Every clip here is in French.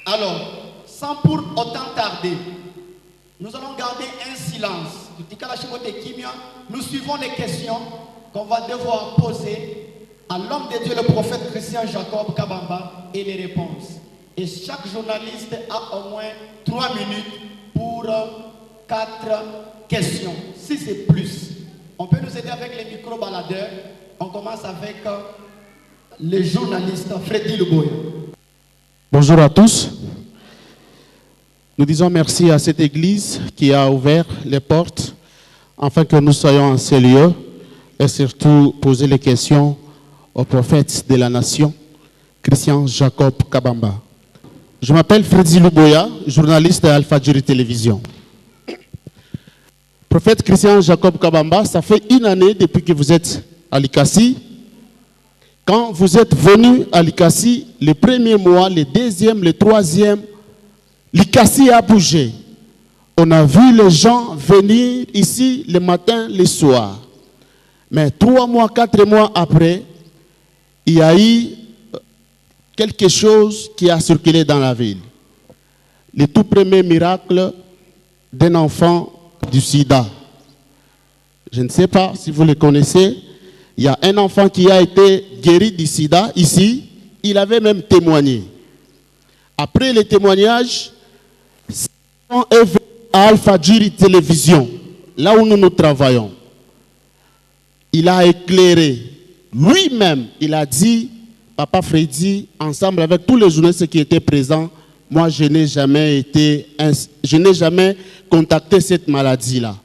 Alors, sans pour autant tarder, nous allons garder un silence. Nous suivons les questions qu'on va devoir poser à l'homme de Dieu, le prophète Christian Jacob Kabamba, et les réponses. Et chaque journaliste a au moins 3 minutes pour 4 questions. Si c'est plus, on peut nous aider avec les micro-baladeurs. On commence avec le journaliste Freddy Luboya. Bonjour à tous. Nous disons merci à cette église qui a ouvert les portes afin que nous soyons en ces lieux et surtout poser les questions au prophète de la nation, Christian Jacob Kabamba. Je m'appelle Freddy Luboya, journaliste à Alpha Jury Télévision. Prophète Christian Jacob Kabamba, ça fait 1 année depuis que vous êtes à Likasi. Quand vous êtes venu à Likasi, le premier mois, le deuxième, le troisième, Likasi a bougé. On a vu les gens venir ici le matin, le soir. Mais 3 mois, 4 mois après, il y a eu quelque chose qui a circulé dans la ville. Le tout premier miracle d'un enfant du sida. Je ne sais pas si vous le connaissez. Il y a un enfant qui a été guéri du sida ici. Il avait même témoigné. Après le témoignage, on est venu à Alpha Jury Télévision, là où nous travaillons. Il a éclairé. Lui-même, il a dit, Papa Freddy, ensemble avec tous les journalistes qui étaient présents, moi je n'ai jamais contacté cette maladie-là.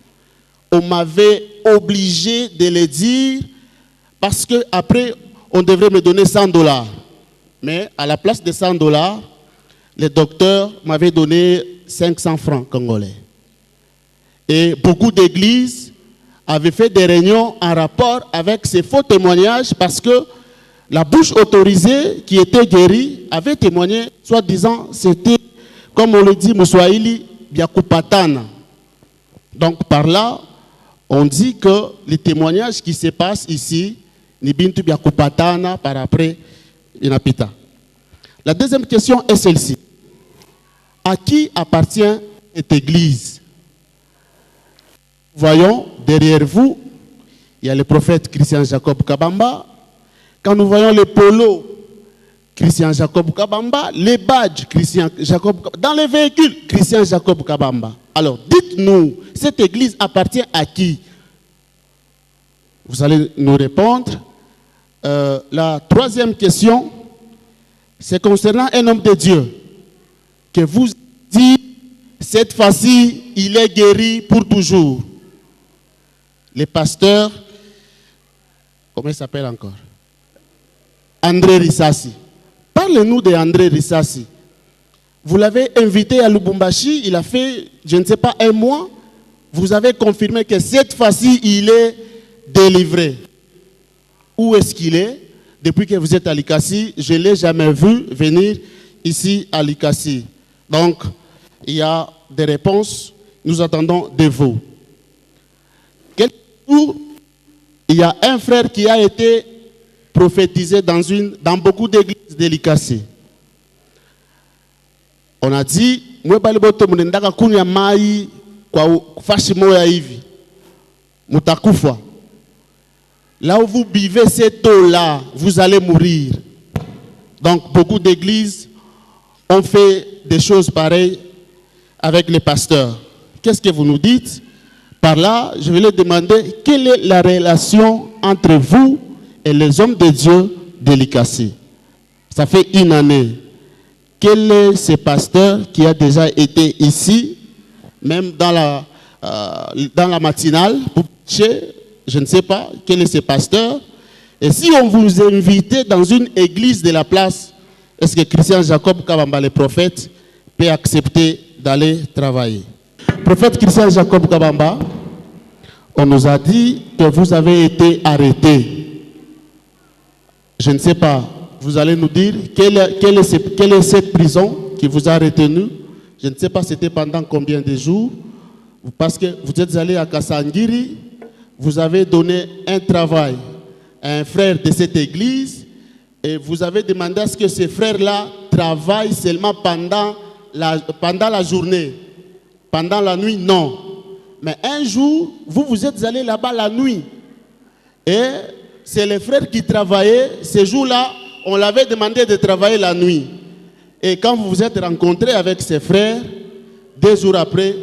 On m'avait obligé de le dire parce qu'après, on devrait me donner $100. Mais à la place de $100, le docteur m'avait donné 500 francs congolais. Et beaucoup d'églises avaient fait des réunions en rapport avec ces faux témoignages parce que la bouche autorisée qui était guérie avait témoigné, soi-disant, c'était, comme on le dit, Mouswahili, Biakupatana. Donc par là, on dit que les témoignages qui se passent ici, Nibintu Biakupatana, par après, Inapita. La deuxième question est celle-ci. À qui appartient cette église? Voyons, derrière vous, il y a le prophète Christian Jacob Kabamba. Quand nous voyons les polos, Christian Jacob Kabamba, les badges, Christian Jacob Kabamba, dans les véhicules, Christian Jacob Kabamba. Alors, dites-nous, cette église appartient à qui? Vous allez nous répondre. La troisième question, c'est concernant un homme de Dieu que vous dites, cette fois-ci, il est guéri pour toujours. Le pasteur, comment il s'appelle encore? André Rissassi. Parlez-nous de André Rissassi. Vous l'avez invité à Lubumbashi, il a fait, je ne sais pas, 1 mois. Vous avez confirmé que cette fois-ci, il est délivré. Où est-ce qu'il est? Depuis que vous êtes à Likasi, je ne l'ai jamais vu venir ici à Likasi. Donc, il y a des réponses, nous attendons de vous. Il y a un frère qui a été prophétisé dans beaucoup d'églises de Likasi. On a dit, là où vous buvez cette eau-là, vous allez mourir. Donc, beaucoup d'églises ont fait des choses pareilles avec les pasteurs. Qu'est-ce que vous nous dites? Par là, je vais leur demander quelle est la relation entre vous et les hommes de Dieu de Likasi. Ça fait 1 année. Quel est ce pasteur qui a déjà été ici, même dans la matinale, pour prêcher? Je ne sais pas quel est ce pasteur. Et si on vous invitait dans une église de la place, est-ce que Christian Jacob Kabamba, le prophète, peut accepter d'aller travailler? Prophète Christian Jacob Kabamba, on nous a dit que vous avez été arrêté. Je ne sais pas, vous allez nous dire quelle est cette prison qui vous a retenu. Je ne sais pas c'était pendant combien de jours. Parce que vous êtes allé à Kassangiri, vous avez donné un travail à un frère de cette église Et vous avez demandé à ce que ces frères-là travaillent seulement pendant la journée. Pendant la nuit, non. Mais un jour, vous êtes allés là-bas la nuit. Et c'est les frères qui travaillaient. Ces jours-là, on l'avait demandé de travailler la nuit. Et quand vous vous êtes rencontrés avec ces frères, 2 jours après,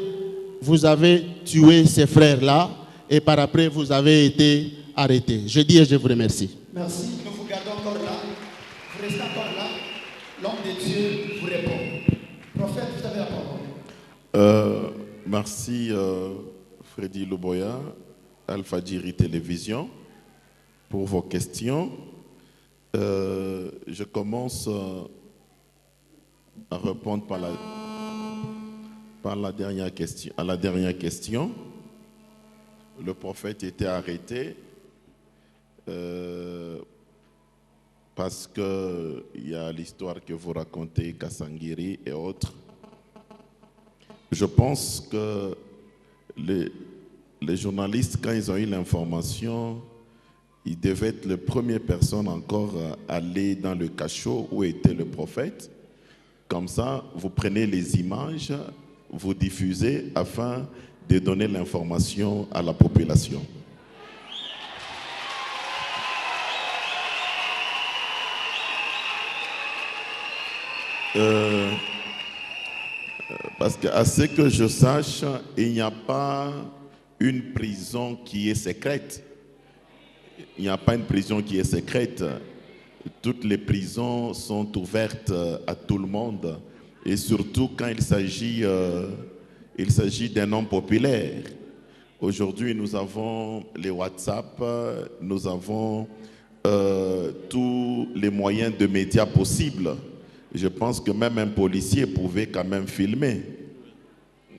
vous avez tué ces frères-là. Et par après, vous avez été arrêtés. Je dis et je vous remercie. Merci. Nous vous gardons encore là. Vous restez encore là. L'homme de Dieu vous répond. Prophète, vous avez la parole. Merci Freddy Loboya, Alpha-Djiri Télévision, pour vos questions. Je commence à répondre à la dernière question. Le prophète était arrêté parce qu'il y a l'histoire que vous racontez, Kassangiri et autres. Je pense que les journalistes, quand ils ont eu l'information, ils devaient être les premières personnes encore à aller dans le cachot où était le prophète. Comme ça, vous prenez les images, vous diffusez afin de donner l'information à la population. Parce qu'à ce que je sache, il n'y a pas une prison qui est secrète. Il n'y a pas une prison qui est secrète. Toutes les prisons sont ouvertes à tout le monde. Et surtout quand il s'agit d'un homme populaire. Aujourd'hui, nous avons les WhatsApp, nous avons tous les moyens de médias possibles. Je pense que même un policier pouvait quand même filmer.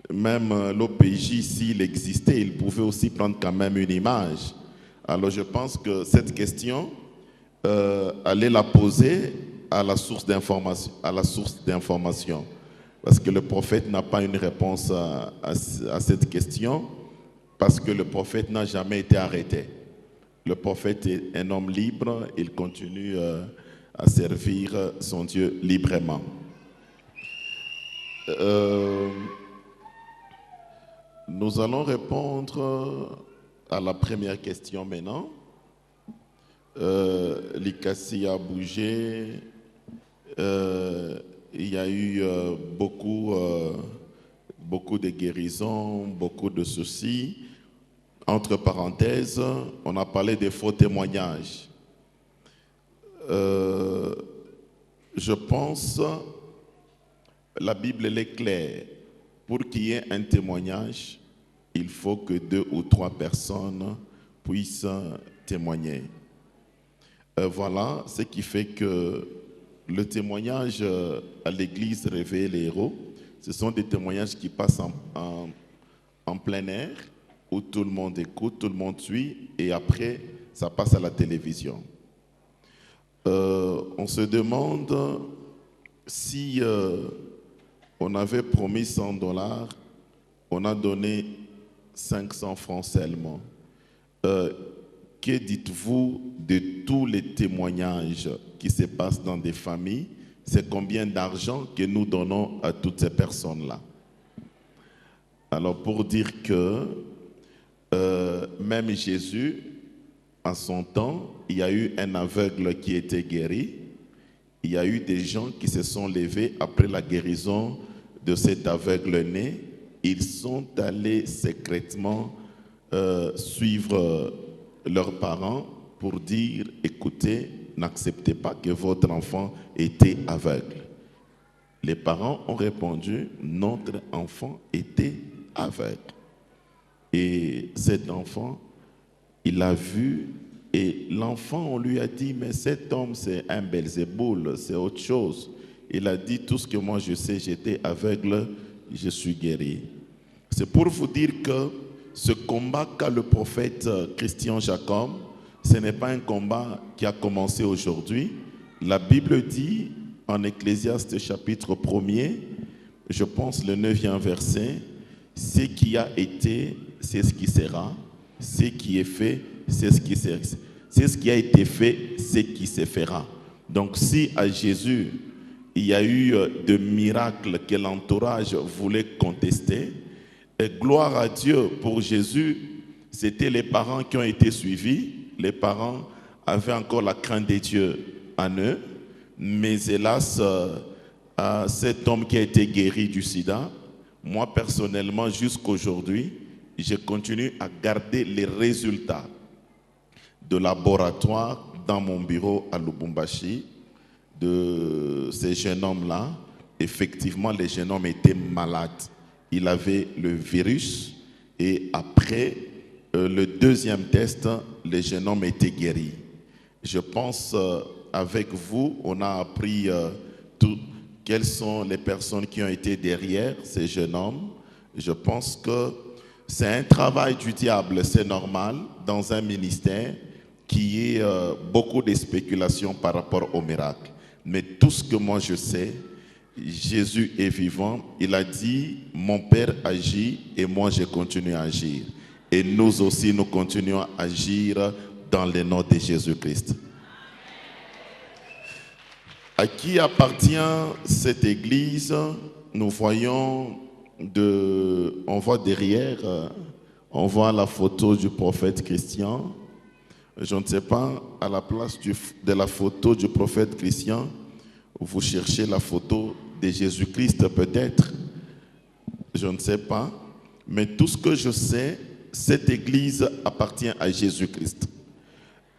Même l'OPJ, s'il existait, il pouvait aussi prendre quand même une image. Alors je pense que cette question, allez la poser à la source d'information. Parce que le prophète n'a pas une réponse à cette question, parce que le prophète n'a jamais été arrêté. Le prophète est un homme libre, il continue à servir son Dieu librement. Nous allons répondre à la première question maintenant. L'ICACI a bougé. Il y a eu beaucoup de guérisons, beaucoup de soucis. Entre parenthèses, on a parlé des faux témoignages. Je pense, la Bible elle est claire. Pour qu'il y ait un témoignage, il faut que 2 ou 3 personnes puissent témoigner. Voilà ce qui fait que le témoignage à l'église Réveiller les héros, ce sont des témoignages qui passent en plein air, où tout le monde écoute, tout le monde suit, et après, ça passe à la télévision. On se demande si on avait promis $100, on a donné 500 francs seulement. Que dites-vous de tous les témoignages qui se passent dans des familles? C'est combien d'argent que nous donnons à toutes ces personnes-là? Alors pour dire que même Jésus, en son temps, il y a eu un aveugle qui était guéri. Il y a eu des gens qui se sont levés après la guérison de cet aveugle-né. Ils sont allés secrètement suivre leurs parents pour dire, écoutez, n'acceptez pas que votre enfant était aveugle. Les parents ont répondu, notre enfant était aveugle. Et cet enfant, il a vu, et l'enfant, on lui a dit, mais cet homme, c'est un Belzéboul, c'est autre chose. Il a dit, tout ce que moi je sais, j'étais aveugle, je suis guéri. C'est pour vous dire que ce combat qu'a le prophète Christian Jacob, ce n'est pas un combat qui a commencé aujourd'hui. La Bible dit, en Ecclésiaste chapitre 1er, je pense le 9e verset, ce qui a été, c'est ce qui sera, ce qui est fait, c'est ce qui sera. C'est ce qui a été fait, c'est ce qui se fera. Donc si à Jésus, il y a eu des miracles que l'entourage voulait contester, et gloire à Dieu pour Jésus, c'était les parents qui ont été suivis. Les parents avaient encore la crainte de Dieu en eux, mais hélas, cet homme qui a été guéri du sida, moi personnellement, jusqu'aujourd'hui, je continue à garder les résultats de laboratoire dans mon bureau à Lubumbashi de ces jeunes hommes-là. Effectivement, les jeunes hommes étaient malades. Il avait le virus et après le deuxième test, les jeunes hommes étaient guéris. Je pense avec vous, on a appris quelles sont les personnes qui ont été derrière ces jeunes hommes. Je pense que c'est un travail du diable, c'est normal, dans un ministère qui ait beaucoup de spéculations par rapport au miracle. Mais tout ce que moi je sais, Jésus est vivant. Il a dit, mon Père agit et moi je continue à agir. Et nous aussi, nous continuons à agir dans le nom de Jésus-Christ. À qui appartient cette église? Nous voyons, on voit derrière, on voit la photo du prophète Christian. Je ne sais pas, à la place de la photo du prophète Christian, vous cherchez la photo de Jésus-Christ peut-être. Je ne sais pas. Mais tout ce que je sais, cette église appartient à Jésus-Christ.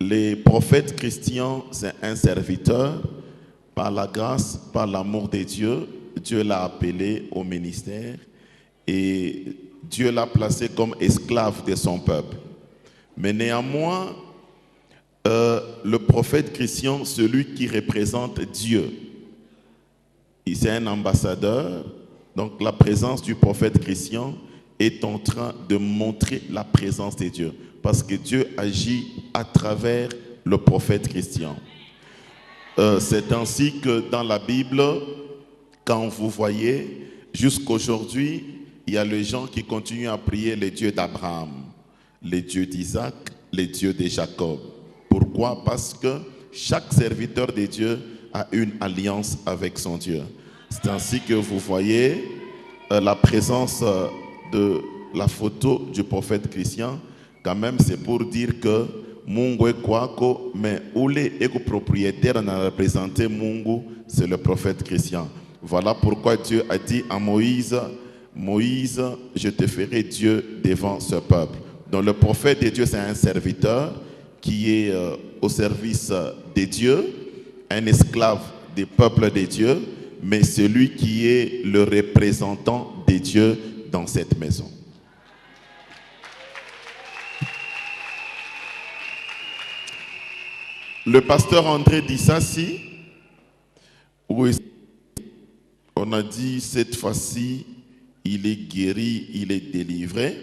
Les prophètes chrétiens, c'est un serviteur. Par la grâce, par l'amour de Dieu, Dieu l'a appelé au ministère et Dieu l'a placé comme esclave de son peuple. Mais néanmoins, le prophète chrétien, celui qui représente Dieu, il est un ambassadeur. Donc la présence du prophète chrétien est en train de montrer la présence de Dieu. Parce que Dieu agit à travers le prophète chrétien. C'est ainsi que dans la Bible, quand vous voyez, jusqu'aujourd'hui, il y a les gens qui continuent à prier les dieux d'Abraham, les dieux d'Isaac, les dieux de Jacob. Pourquoi? Parce que chaque serviteur de Dieu a une alliance avec son Dieu. C'est ainsi que vous voyez la présence de la photo du prophète Christian. Quand même, c'est pour dire que Mungu kwako, mais ule eko propriétaire n'a représenté Mungu, c'est le prophète Christian. Voilà pourquoi Dieu a dit à Moïse, Moïse, je te ferai Dieu devant ce peuple. Donc le prophète de Dieu, c'est un serviteur qui est au service de Dieu, un esclave des peuples de Dieu, mais celui qui est le représentant de Dieu dans cette maison. Le pasteur André Dissassi, oui, on a dit cette fois-ci, il est guéri, il est délivré.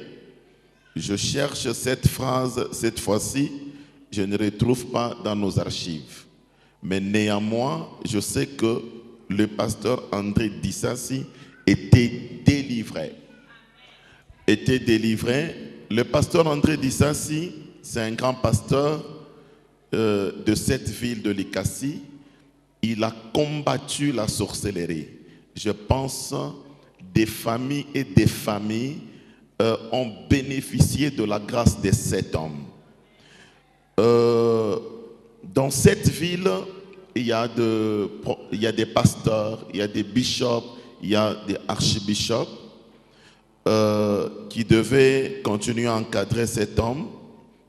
Je cherche cette phrase, cette fois-ci, je ne retrouve pas dans nos archives. Mais néanmoins, je sais que le pasteur André Dissassi était délivré. Était délivré. Le pasteur André Dissassi, c'est un grand pasteur de cette ville de Likasi. Il a combattu la sorcellerie. Je pense des familles et des familles ont bénéficié de la grâce de cet homme. Dans cette ville, il y a des pasteurs, il y a des bishops, il y a des archibishops qui devaient continuer à encadrer cet homme.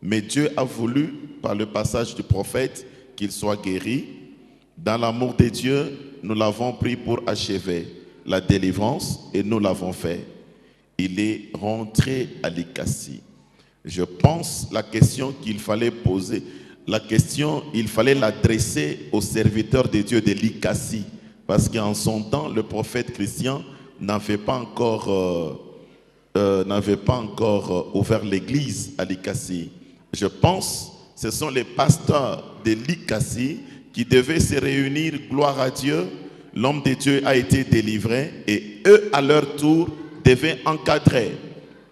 Mais Dieu a voulu, par le passage du prophète, qu'il soit guéri. Dans l'amour de Dieu, nous l'avons pris pour achever la délivrance et nous l'avons fait. Il est rentré à Likasi. Je pense la question qu'il fallait poser, la question, il fallait l'adresser aux serviteurs de Dieu de Likasi. Parce qu'en son temps, le prophète Christian n'avait pas encore ouvert l'église à Likasi. Je pense que ce sont les pasteurs de Likasi qui devaient se réunir, gloire à Dieu. L'homme de Dieu a été délivré et eux, à leur tour, devaient encadrer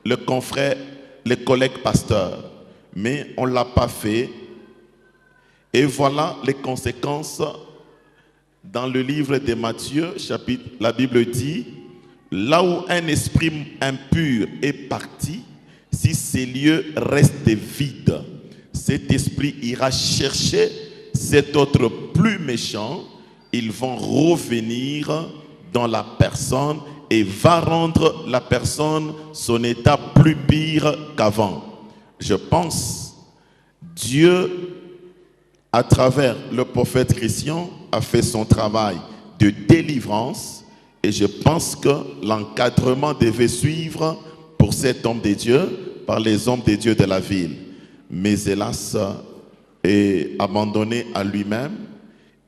le confrère, les collègues pasteurs. Mais on ne l'a pas fait. Et voilà les conséquences Dans le livre de Matthieu, la Bible dit, là où un esprit impur est parti, si ces lieux restent vides, cet esprit ira chercher cet autre plus méchant. Ils vont revenir dans la personne et va rendre la personne son état plus pire qu'avant. Je pense, Dieu, à travers le prophète Christian, a fait son travail de délivrance et je pense que l'encadrement devait suivre pour cet homme de Dieu par les hommes de Dieu de la ville. Mais hélas, est abandonné à lui-même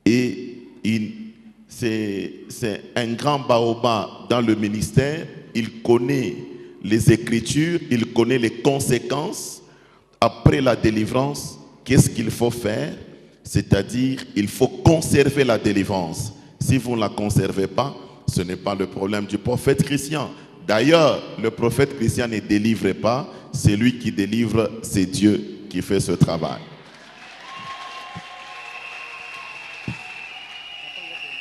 et c'est un grand baobab dans le ministère. Il connaît les Écritures, il connaît les conséquences. Après la délivrance, qu'est-ce qu'il faut faire? C'est-à-dire, il faut conserver la délivrance. Si vous ne la conservez pas, ce n'est pas le problème du prophète Christian. D'ailleurs, le prophète Christian ne délivre pas, c'est lui qui délivre, c'est Dieu qui fait ce travail.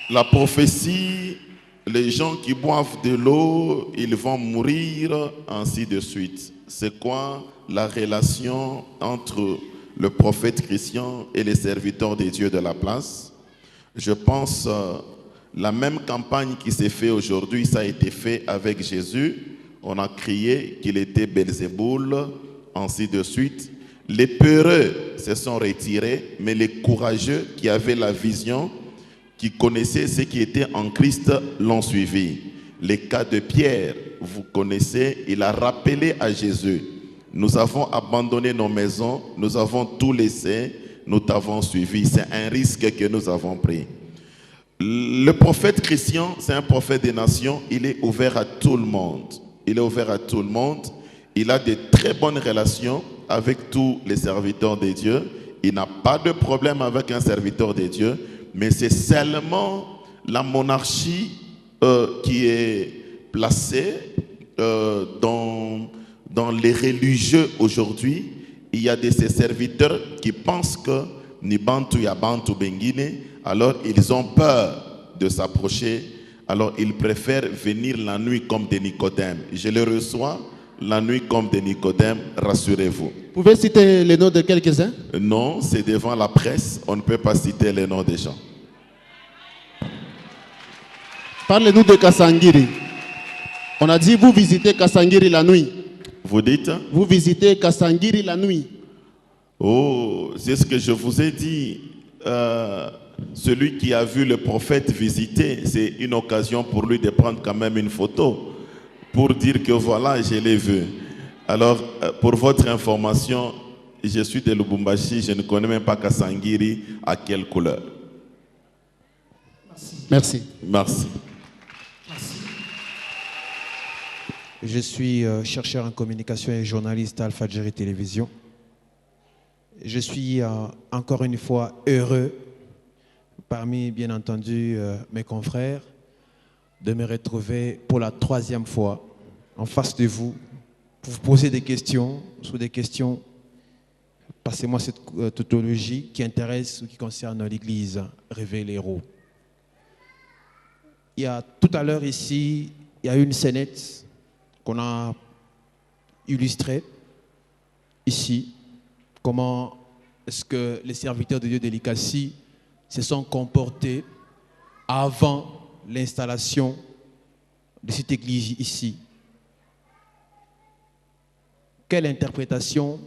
La prophétie, les gens qui boivent de l'eau, ils vont mourir, ainsi de suite. C'est quoi la relation entre le prophète Christian et les serviteurs des dieux de la place? Je pense la même campagne qui s'est faite aujourd'hui, ça a été fait avec Jésus. On a crié qu'il était Belzéboul, ainsi de suite. Les peureux se sont retirés, mais les courageux qui avaient la vision, qui connaissaient ce qui était en Christ, l'ont suivi. Les cas de Pierre, vous connaissez, il a rappelé à Jésus. Nous avons abandonné nos maisons, nous avons tout laissé, nous t'avons suivi. C'est un risque que nous avons pris. Le prophète Christian, c'est un prophète des nations, il est ouvert à tout le monde. Il est ouvert à tout le monde. Il a de très bonnes relations avec tous les serviteurs de Dieu. Il n'a pas de problème avec un serviteur de Dieu, mais c'est seulement la monarchie qui est placée dans les religieux aujourd'hui. Il y a de ces serviteurs qui pensent que ni Bantu ya Bantu Bengine, alors ils ont peur de s'approcher, alors ils préfèrent venir la nuit comme des Nicodèmes. Je les reçois la nuit comme des Nicodèmes, rassurez-vous. Vous pouvez citer les noms de quelques-uns? Non, c'est devant la presse, on ne peut pas citer les noms des gens. Parlez-nous de Kasangiri. On a dit vous visitez Kasangiri la nuit. Vous dites? Vous visitez Kasangiri la nuit. Oh, c'est ce que je vous ai dit. Celui qui a vu le prophète visiter, c'est une occasion pour lui de prendre quand même une photo pour dire que voilà, je l'ai vu. Alors, pour votre information, je suis de Lubumbashi, je ne connais même pas Kasangiri, à quelle couleur. Merci. Merci. Je suis chercheur en communication et journaliste à Alpha-Djeri Télévision. Je suis encore une fois heureux, parmi bien entendu mes confrères, de me retrouver pour la 3e fois en face de vous pour vous poser des questions, sur des questions, passez-moi cette tautologie qui intéresse ou qui concerne l'Église Révélée-Héros. Il y a tout à l'heure ici, il y a une scénette qu'on a illustrée ici. Comment est-ce que les serviteurs de Dieu de l'ICACI se sont comportés avant l'installation de cette église ici? Quelle interprétation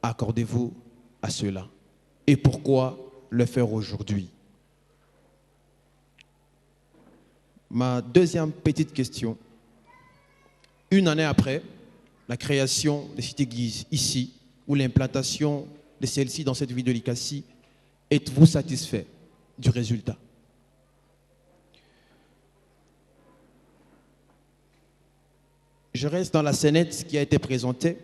accordez-vous à cela? Et pourquoi le faire aujourd'hui? Ma deuxième petite question. Une année après la création de cette église ici, ou l'implantation de celle-ci dans cette ville de l'ICACI, êtes-vous satisfait du résultat? Je reste dans la scénette qui a été présentée.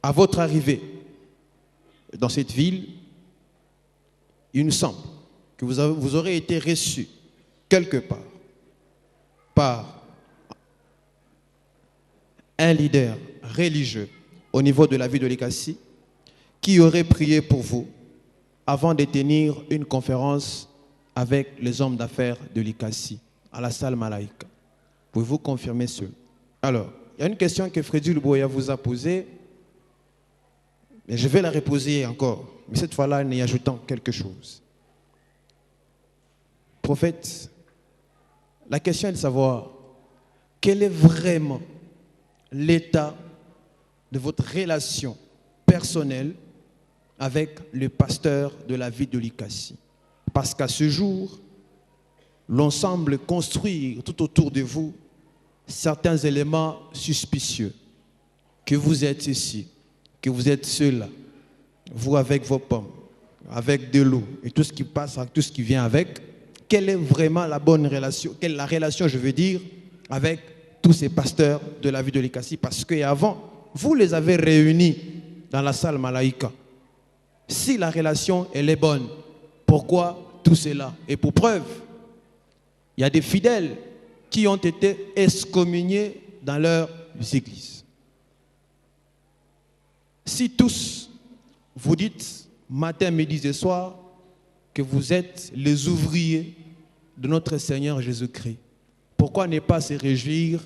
À votre arrivée dans cette ville, il nous semble que vous aurez été reçu quelque part par un leader religieux au niveau de la ville de l'ICACI qui aurait prié pour vous avant de tenir une conférence avec les hommes d'affaires de l'ICACI, à la salle Malaika. Pouvez-vous confirmer cela? Alors, il y a une question que Freddy Luboya vous a posée, mais je vais la reposer encore, mais cette fois-là en y ajoutant quelque chose. Prophète, la question est de savoir quel est vraiment l'état de votre relation personnelle avec le pasteur de la ville de l'ICACI. Parce qu'à ce jour, l'on semble construire tout autour de vous certains éléments suspicieux. Que vous êtes ici, que vous êtes ceux-là, vous avec vos pommes, avec de l'eau et tout ce qui passe, tout ce qui vient avec. Quelle est vraiment la bonne relation, quelle est la relation, je veux dire, avec tous ces pasteurs de la ville de l'ICACI? Parce qu'avant, vous les avez réunis dans la salle Malaika. Si la relation, elle est bonne, pourquoi tout cela? Et pour preuve, il y a des fidèles qui ont été excommuniés dans leurs églises. Si tous, vous dites matin, midi et soir, que vous êtes les ouvriers de notre Seigneur Jésus-Christ, pourquoi ne pas se réjouir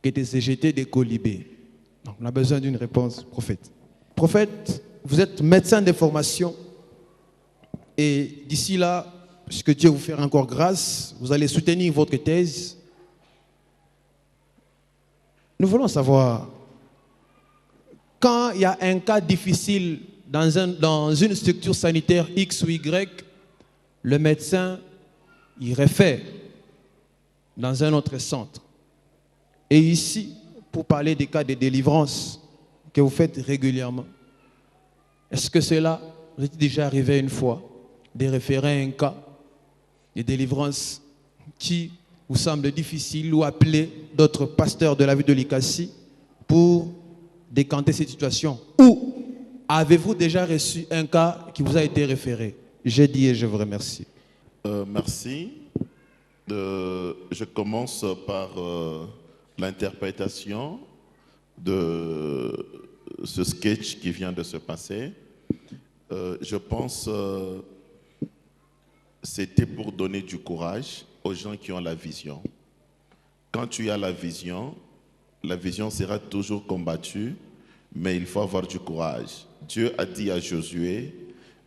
que de se jeter des colibés? Donc, on a besoin d'une réponse, prophète. Prophète, vous êtes médecin de formation et d'ici là, puisque Dieu vous fait encore grâce, vous allez soutenir votre thèse. Nous voulons savoir, quand il y a un cas difficile dans une structure sanitaire X ou Y, le médecin il réfère dans un autre centre. Et ici, pour parler des cas de délivrance que vous faites régulièrement, est-ce que cela vous est déjà arrivé une fois de référer un cas de délivrance qui vous semble difficile ou appeler d'autres pasteurs de la ville de l'ICACI pour décanter cette situation? Ou avez-vous déjà reçu un cas qui vous a été référé? J'ai dit et je vous remercie. Merci. Je commence par l'interprétation de ce sketch qui vient de se passer. Je pense que c'était pour donner du courage aux gens qui ont la vision. Quand tu as la vision sera toujours combattue, mais il faut avoir du courage. Dieu a dit à Josué,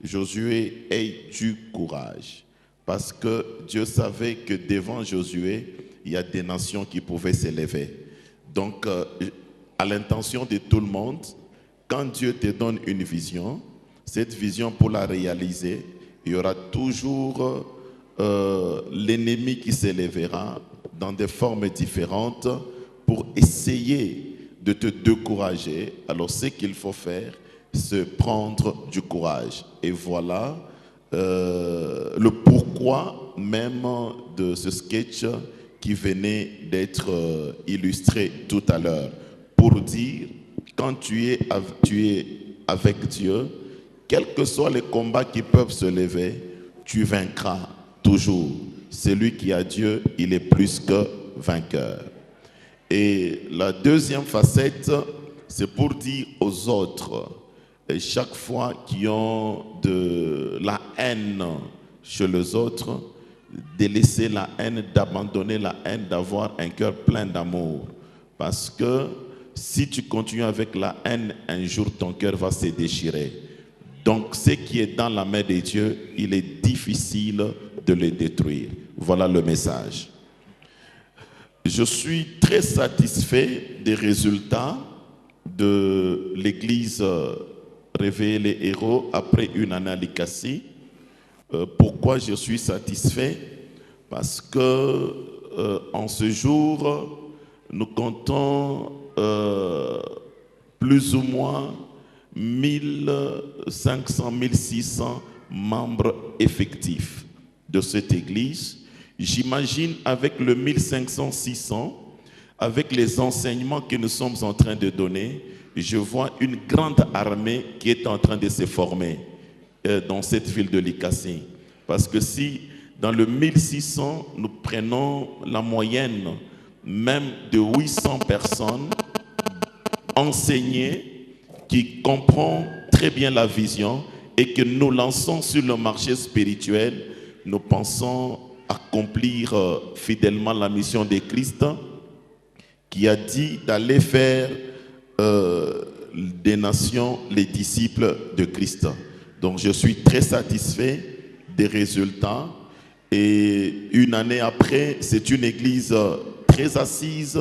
Josué, aie du courage. Parce que Dieu savait que devant Josué, il y a des nations qui pouvaient s'élever. Donc, à l'intention de tout le monde, quand Dieu te donne une vision, cette vision, pour la réaliser, il y aura toujours l'ennemi qui s'élèvera dans des formes différentes pour essayer de te décourager. Alors, ce qu'il faut faire, c'est prendre du courage. Et voilà le pourquoi même de ce sketch qui venait d'être illustré tout à l'heure. Pour dire, quand tu es avec Dieu, quels que soient les combats qui peuvent se lever, tu vaincras toujours. Celui qui a Dieu, il est plus que vainqueur. Et la deuxième facette, c'est pour dire aux autres, et chaque fois qu'ils ont de la haine chez les autres, de laisser la haine, d'abandonner la haine, d'avoir un cœur plein d'amour. Parce que si tu continues avec la haine, un jour ton cœur va se déchirer. Donc ce qui est dans la main de Dieu, il est difficile de le détruire. Voilà le message. Je suis très satisfait des résultats de l'église Réveiller les héros après une année à l'ICACI. Pourquoi je suis satisfait? Parce que en ce jour, nous comptons plus ou moins 1500, 1600 membres effectifs de cette église. J'imagine avec le 1500, 600, avec les enseignements que nous sommes en train de donner, je vois une grande armée qui est en train de se former dans cette ville de l'ICACI. Parce que si dans le 1600, nous prenons la moyenne même de 800 personnes enseignées qui comprennent très bien la vision et que nous lançons sur le marché spirituel, nous pensons accomplir fidèlement la mission de Christ qui a dit d'aller faire des nations les disciples de Christ. Donc je suis très satisfait des résultats et une année après, c'est une église très assise,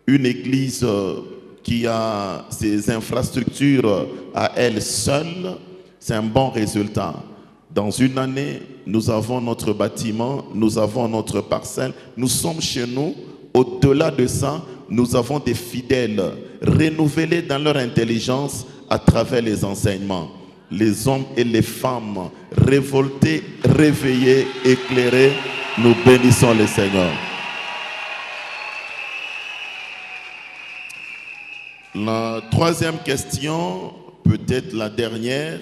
une église qui a ses infrastructures à elle seule. C'est un bon résultat. Dans une année, nous avons notre bâtiment, nous avons notre parcelle, nous sommes chez nous. Au-delà de ça, nous avons des fidèles renouvelés dans leur intelligence à travers les enseignements. Les hommes et les femmes révoltés, réveillés, éclairés, nous bénissons le Seigneur. La troisième question, peut-être la dernière,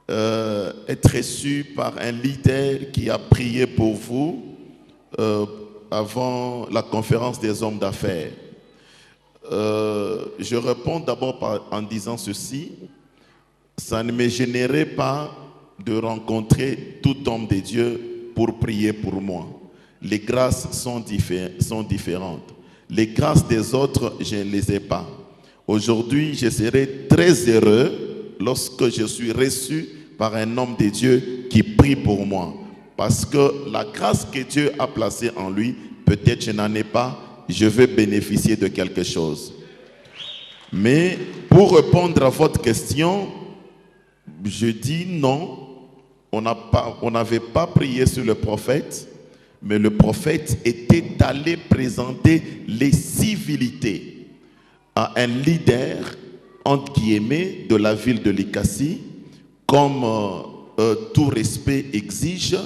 est reçue par un leader qui a prié pour vous avant la conférence des hommes d'affaires. Je réponds d'abord en disant ceci: ça ne me gênerait pas de rencontrer tout homme de Dieu pour prier pour moi. Les grâces sont différentes. Les grâces des autres, je ne les ai pas. Aujourd'hui, je serai très heureux lorsque je suis reçu par un homme de Dieu qui prie pour moi. Parce que la grâce que Dieu a placée en lui, peut-être je n'en ai pas, je vais bénéficier de quelque chose. Mais pour répondre à votre question, je dis non, on n'avait pas prié sur le prophète, mais le prophète était allé présenter les civilités à un leader, entre guillemets, de la ville de Likasi. Comme tout respect exige,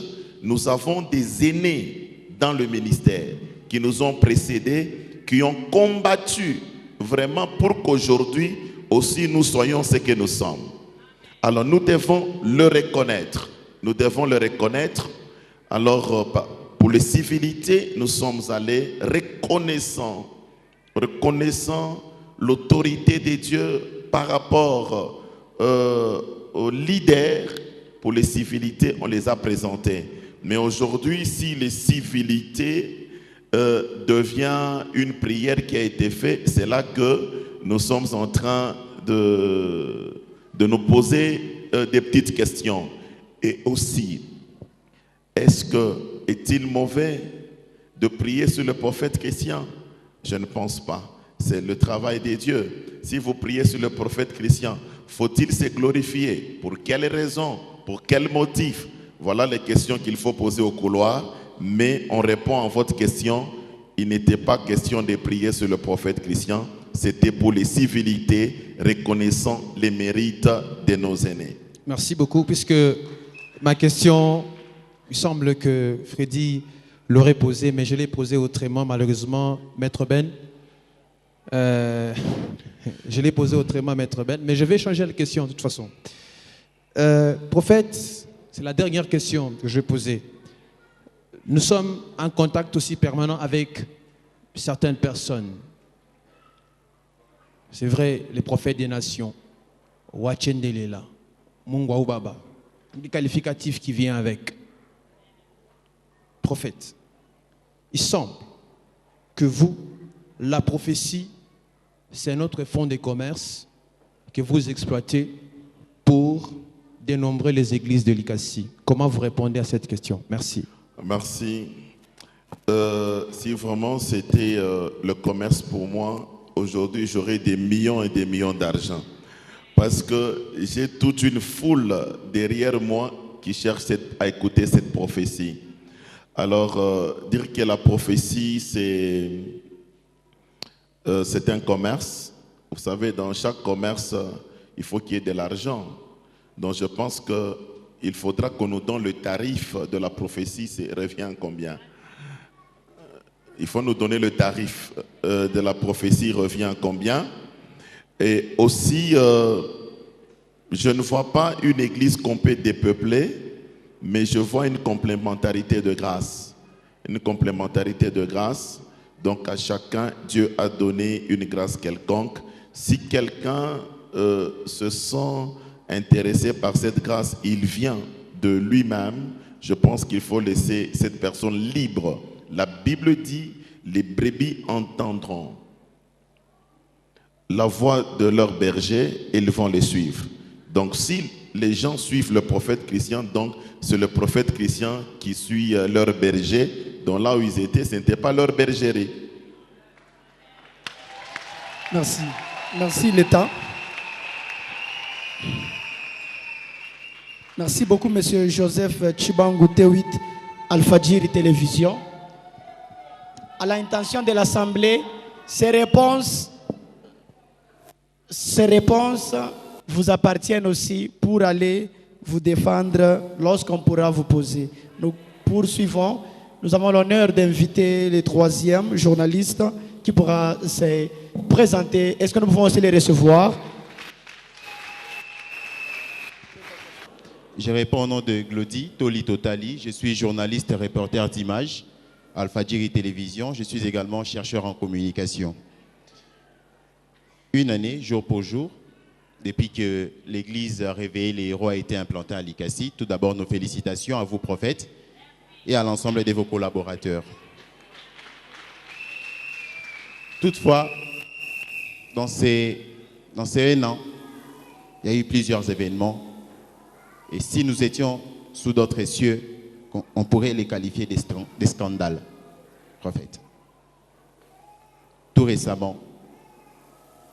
nous avons des aînés dans le ministère qui nous ont précédés, qui ont combattu vraiment pour qu'aujourd'hui aussi nous soyons ce que nous sommes. Alors nous devons le reconnaître. Nous devons le reconnaître. Alors pour les civilités, nous sommes allés reconnaissant l'autorité de Dieu par rapport aux leaders. Pour les civilités, on les a présentés. Mais aujourd'hui, si les civilités devient une prière qui a été faite, c'est là que nous sommes en train de nous poser des petites questions. Et aussi, est-il mauvais de prier sur le prophète Christian? Je ne pense pas. C'est le travail de Dieu. Si vous priez sur le prophète Christian, faut-il se glorifier? Pour quelle raison? Pour quel motif? Voilà les questions qu'il faut poser au couloir. Mais on répond à votre question. Il n'était pas question de prier sur le prophète Christian. C'était pour les civilités, reconnaissant les mérites de nos aînés. Merci beaucoup, puisque ma question, il semble que Freddy l'aurait posée, mais je l'ai posée autrement, malheureusement, Maître Ben. Je l'ai posée autrement, Maître Ben, mais je vais changer la question de toute façon. Prophète, c'est la dernière question que je vais poser. Nous sommes en contact aussi permanent avec certaines personnes. C'est vrai, les prophètes des nations, Wachendelela, Mungwa Ubaba, des qualificatifs qui viennent avec. Prophète, il semble que vous, la prophétie, c'est notre fonds de commerce que vous exploitez pour dénombrer les églises de Likasi. Comment vous répondez à cette question? Merci. Merci. Si vraiment c'était le commerce pour moi, aujourd'hui j'aurais des millions et des millions d'argent. Parce que j'ai toute une foule derrière moi qui cherche à écouter cette prophétie. Alors, dire que la prophétie, c'est un commerce. Vous savez, dans chaque commerce, il faut qu'il y ait de l'argent. Donc je pense qu'il faudra qu'on nous donne le tarif de la prophétie. Ça revient à combien? Il faut nous donner le tarif de la prophétie, revient à combien? Et aussi, je ne vois pas une église complète dépeuplée, mais je vois une complémentarité de grâce. Une complémentarité de grâce. Donc à chacun, Dieu a donné une grâce quelconque. Si quelqu'un se sent intéressé par cette grâce, il vient de lui-même je pense qu'il faut laisser cette personne libre. La Bible dit, les brebis entendront la voix de leur berger et ils vont les suivre. Donc si les gens suivent le prophète Christian, donc c'est le prophète Christian qui suit leur berger, dont là où ils étaient, ce n'était pas leur bergerie. Merci. Merci l'État. Merci beaucoup, Monsieur Joseph Chibangu T8, Al-Fadjiri Télévision. À l'intention de l'Assemblée, ces réponses vous appartiennent aussi pour aller vous défendre lorsqu'on pourra vous poser. Nous poursuivons. Nous avons l'honneur d'inviter le troisième journaliste qui pourra se présenter. Est-ce que nous pouvons aussi les recevoir? Je réponds au nom de Glody Toli Totali. Je suis journaliste et reporter d'images, Al-Fadjiri Télévision. Je suis également chercheur en communication. Une année, jour pour jour, depuis que l'église a réveillé les héros a été implantée à Likassi. Tout d'abord, nos félicitations à vous, prophètes, et à l'ensemble de vos collaborateurs. Toutefois, dans ces 1 an, il y a eu plusieurs événements. Et si nous étions sous d'autres cieux, on pourrait les qualifier des scandales, prophète. Tout récemment,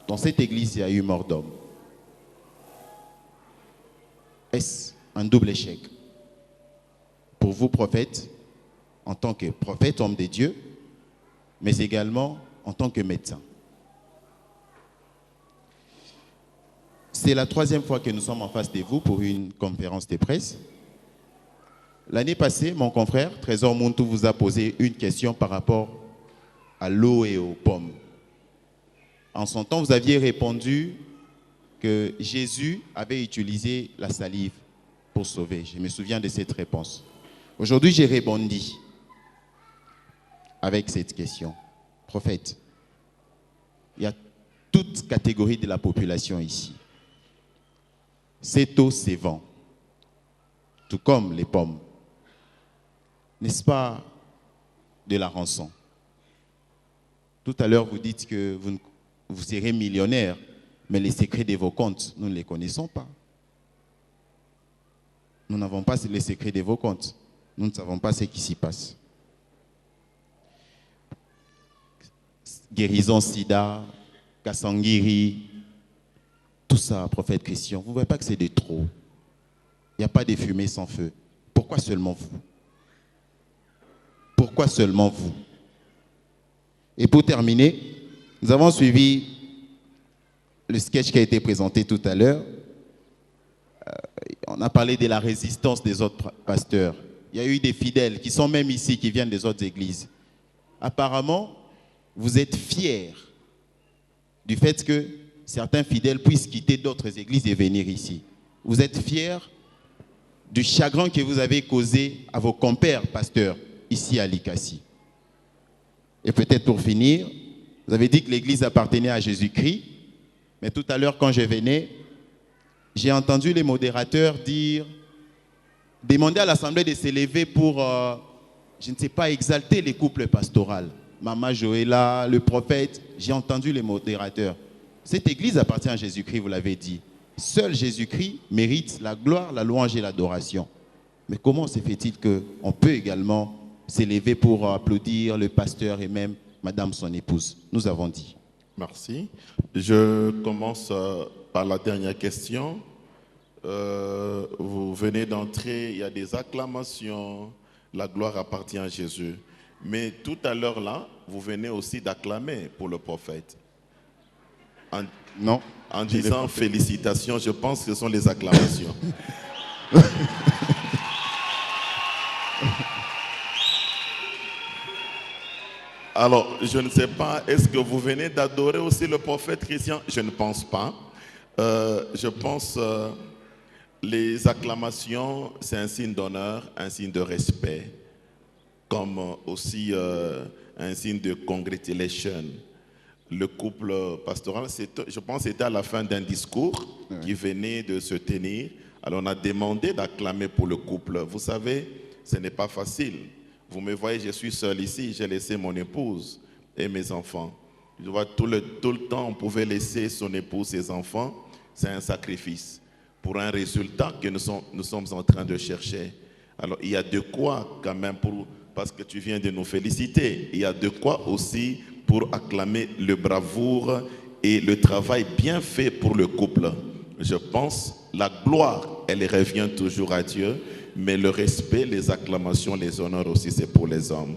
dans cette église, il y a eu mort d'homme. Est-ce un double échec pour vous, prophète, en tant que prophète, homme de Dieu, mais également en tant que médecin? C'est la 3e fois que nous sommes en face de vous pour une conférence de presse. L'année passée, mon confrère, Trésor Muntu, vous a posé une question par rapport à l'eau et aux pommes. En son temps, vous aviez répondu que Jésus avait utilisé la salive pour sauver. Je me souviens de cette réponse. Aujourd'hui, j'ai rebondi avec cette question. Prophète, il y a toute catégorie de la population ici. Cette eau s'évend, tout comme les pommes. N'est-ce pas de la rançon? Tout à l'heure, vous dites que vous serez millionnaire, mais les secrets de vos comptes, nous ne les connaissons pas. Nous n'avons pas les secrets de vos comptes. Nous ne savons pas ce qui s'y passe. Guérison sida, Kassangiri, tout ça, prophète Christian, vous ne voyez pas que c'est de trop. Il n'y a pas de fumée sans feu. Pourquoi seulement vous? Pourquoi seulement vous? Et pour terminer, nous avons suivi le sketch qui a été présenté tout à l'heure. On a parlé de la résistance des autres pasteurs. Il y a eu des fidèles qui sont même ici, qui viennent des autres églises. Apparemment, vous êtes fiers du fait que certains fidèles puissent quitter d'autres églises et venir ici. Vous êtes fiers du chagrin que vous avez causé à vos compères pasteurs ici à Likassi. Et peut-être pour finir, vous avez dit que l'église appartenait à Jésus-Christ, mais tout à l'heure quand je venais, j'ai entendu les modérateurs demander à l'Assemblée de s'élever pour, je ne sais pas, exalter les couples pastoraux. Maman Joëlla, le prophète, j'ai entendu les modérateurs. Cette église appartient à Jésus-Christ, vous l'avez dit. Seul Jésus-Christ mérite la gloire, la louange et l'adoration. Mais comment se fait-il qu'on peut également s'élever pour applaudir le pasteur et même madame son épouse? Nous avons dit. Merci. Je commence par la dernière question. Vous venez d'entrer, il y a des acclamations, la gloire appartient à Jésus. Mais tout à l'heure là, vous venez aussi d'acclamer pour le prophète. Non. En disant félicitations, je pense que ce sont les acclamations. Alors, je ne sais pas, est-ce que vous venez d'adorer aussi le prophète Christian? Je ne pense pas. Je pense les acclamations, c'est un signe d'honneur, un signe de respect, comme aussi un signe de congratulation. Le couple pastoral, je pense que c'était à la fin d'un discours qui venait de se tenir. Alors on a demandé d'acclamer pour le couple. Vous savez, ce n'est pas facile. Vous me voyez, je suis seul ici, j'ai laissé mon épouse et mes enfants. Je vois tout le temps, on pouvait laisser son épouse, ses enfants, c'est un sacrifice pour un résultat que nous sommes en train de chercher. Alors, il y a de quoi quand même, parce que tu viens de nous féliciter, il y a de quoi aussi pour acclamer le bravoure et le travail bien fait pour le couple. Je pense, la gloire, elle revient toujours à Dieu, mais le respect, les acclamations, les honneurs aussi, c'est pour les hommes.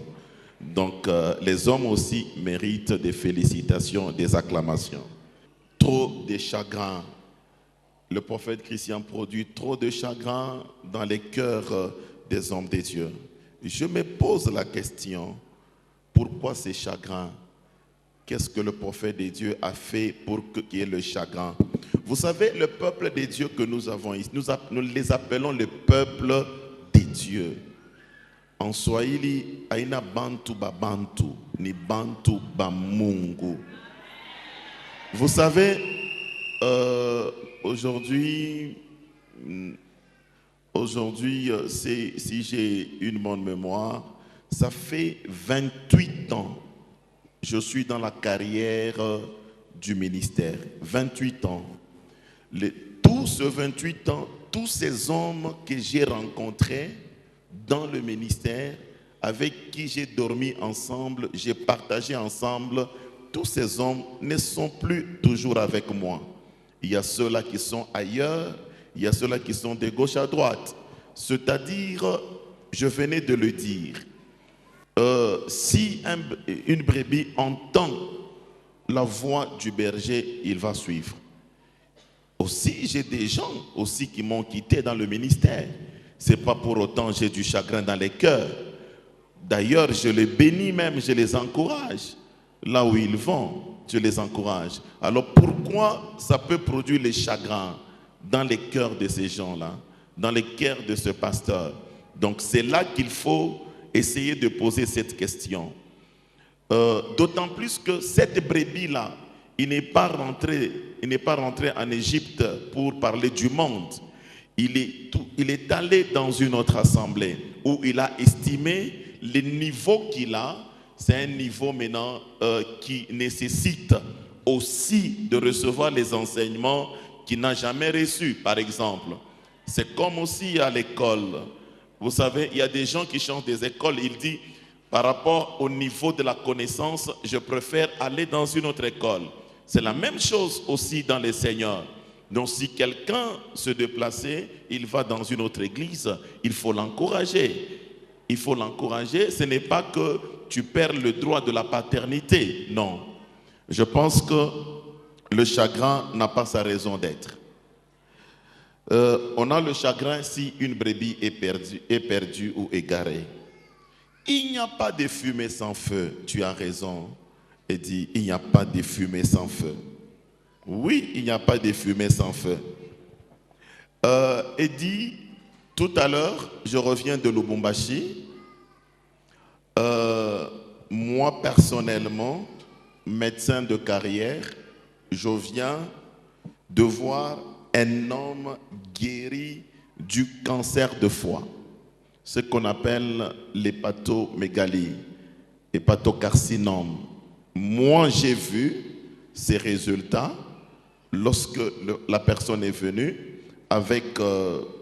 Donc, les hommes aussi méritent des félicitations, des acclamations. Trop de chagrin. Le prophète Christian produit trop de chagrin dans les cœurs des hommes de Dieu. Je me pose la question, pourquoi ces chagrins? Qu'est-ce que le prophète de Dieu a fait pour qu'il y ait le chagrin? Vous savez, le peuple de Dieu que nous avons ici, nous les appelons le peuple de Dieu. En Swahili, aina bantu ba bantu, ni bantu ba mungu. Vous savez, aujourd'hui, si j'ai une bonne mémoire, ça fait 28 ans je suis dans la carrière du ministère. 28 ans. Tous ces 28 ans, tous ces hommes que j'ai rencontrés dans le ministère, avec qui j'ai dormi ensemble, j'ai partagé ensemble, tous ces hommes ne sont plus toujours avec moi. Il y a ceux-là qui sont ailleurs, il y a ceux-là qui sont de gauche à droite. C'est-à-dire, je venais de le dire, si une brebis entend la voix du berger, il va suivre. Aussi, j'ai des gens aussi qui m'ont quitté dans le ministère. Ce n'est pas pour autant j'ai du chagrin dans les cœurs. D'ailleurs, je les bénis même, je les encourage. Là où ils vont, je les encourage. Alors pourquoi ça peut produire les chagrins dans les cœurs de ces gens-là, dans les cœurs de ce pasteur? Donc c'est là qu'il faut essayer de poser cette question. D'autant plus que cette brebis-là, il n'est pas rentré en Égypte pour parler du monde. Il est allé dans une autre assemblée où il a estimé le niveau qu'il a. C'est un niveau maintenant qui nécessite aussi de recevoir les enseignements qu'il n'a jamais reçus, par exemple. C'est comme aussi à l'école. Vous savez, il y a des gens qui changent des écoles. Ils disent, par rapport au niveau de la connaissance, je préfère aller dans une autre école. C'est la même chose aussi dans les seigneurs. Donc si quelqu'un se déplaçait, il va dans une autre église, il faut l'encourager. Il faut l'encourager. Ce n'est pas que tu perds le droit de la paternité. Non. Je pense que le chagrin n'a pas sa raison d'être. On a le chagrin si une brebis est perdue ou égarée. Il n'y a pas de fumée sans feu. Tu as raison. Et dit, il n'y a pas de fumée sans feu. Oui, il n'y a pas de fumée sans feu. Et dit, tout à l'heure, je reviens de Lubumbashi. Moi, personnellement, médecin de carrière, je viens de voir un homme guéri du cancer de foie, ce qu'on appelle l'hépatomégalie, hépatocarcinome. Moi, j'ai vu ces résultats lorsque la personne est venue avec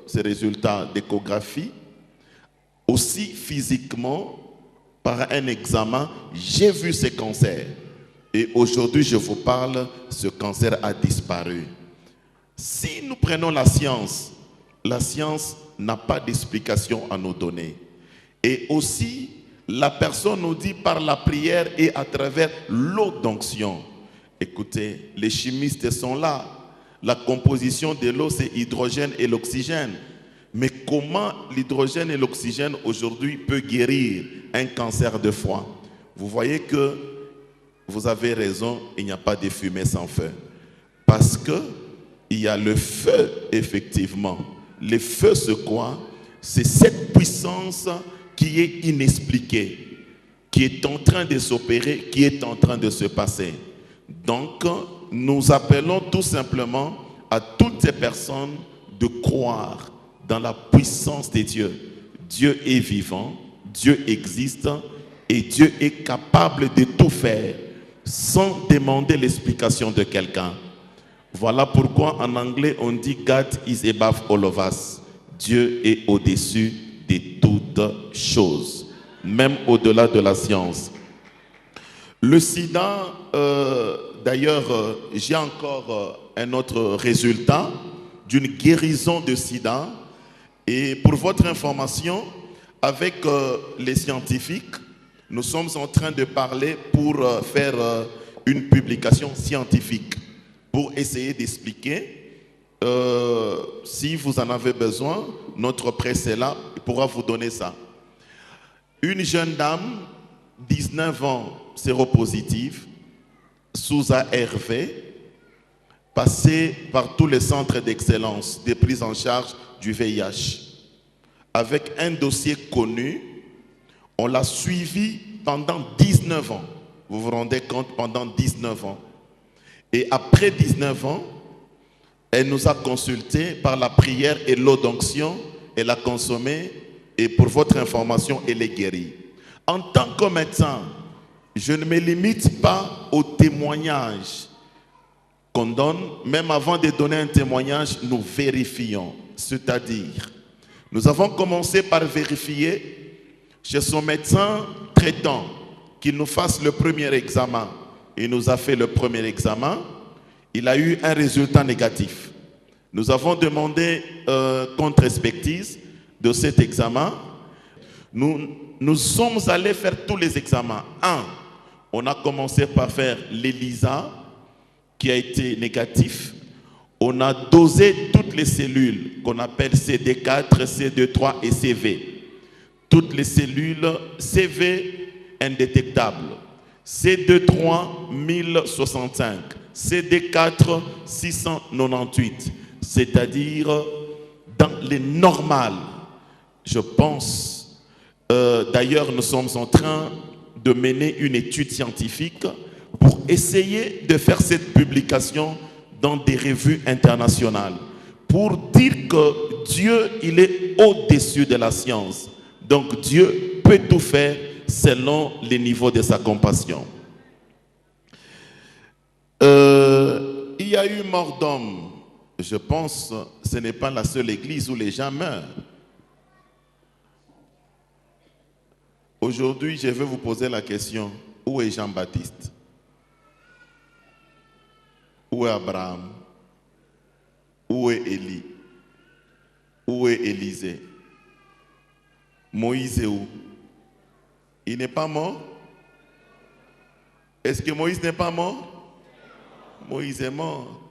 ces résultats d'échographie. Aussi physiquement, par un examen, j'ai vu ce cancer. Et aujourd'hui, je vous parle, ce cancer a disparu. Si nous prenons la science n'a pas d'explication à nous donner. Et aussi, la personne nous dit par la prière et à travers l'eau d'onction. Écoutez, les chimistes sont là. La composition de l'eau, c'est l'hydrogène et l'oxygène. Mais comment l'hydrogène et l'oxygène aujourd'hui peut guérir un cancer de foie? Vous voyez que vous avez raison, il n'y a pas de fumée sans feu. Parce que il y a le feu, effectivement. Le feu, c'est quoi? C'est cette puissance qui est inexpliquée, qui est en train de s'opérer, qui est en train de se passer. Donc, nous appelons tout simplement à toutes ces personnes de croire dans la puissance de Dieu. Dieu est vivant, Dieu existe et Dieu est capable de tout faire sans demander l'explication de quelqu'un. Voilà pourquoi en anglais on dit God is above all of us. Dieu est au-dessus de toutes choses, même au-delà de la science. Le sida, d'ailleurs, j'ai encore un autre résultat d'une guérison de sida. Et pour votre information, avec les scientifiques, nous sommes en train de parler pour faire une publication scientifique, pour essayer d'expliquer. Si vous en avez besoin, notre presse est là, il pourra vous donner ça. Une jeune dame, 19 ans, séropositive, sous ARV, passée par tous les centres d'excellence de prise en charge du VIH. Avec un dossier connu, on l'a suivi pendant 19 ans. Vous vous rendez compte, pendant 19 ans. Et après 19 ans, elle nous a consultés par la prière et l'eau d'onction. Elle a consommé et pour votre information, elle est guérie. En tant que médecin, je ne me limite pas au témoignage qu'on donne. Même avant de donner un témoignage, nous vérifions. C'est-à-dire, nous avons commencé par vérifier chez son médecin traitant qu'il nous fasse le premier examen. Il nous a fait le premier examen. Il a eu un résultat négatif. Nous avons demandé contre-expertise de cet examen. Nous sommes allés faire tous les examens. On a commencé par faire l'ELISA qui a été négatif. On a dosé toutes les cellules qu'on appelle CD4, CD3 et CV. Toutes les cellules CV indétectables. CD3 1065, CD4 698, c'est-à-dire dans les normales. Je pense, d'ailleurs nous sommes en train de mener une étude scientifique pour essayer de faire cette publication dans des revues internationales, pour dire que Dieu, il est au-dessus de la science. Donc Dieu peut tout faire selon les niveaux de sa compassion. Il y a eu mort d'homme. Je pense que ce n'est pas la seule église où les gens meurent. Aujourd'hui, je vais vous poser la question, où est Jean-Baptiste? Où est Abraham? Où est Élie? Où est Élisée? Moïse est où? Il n'est pas mort? Est-ce que Moïse n'est pas mort? Moïse est mort.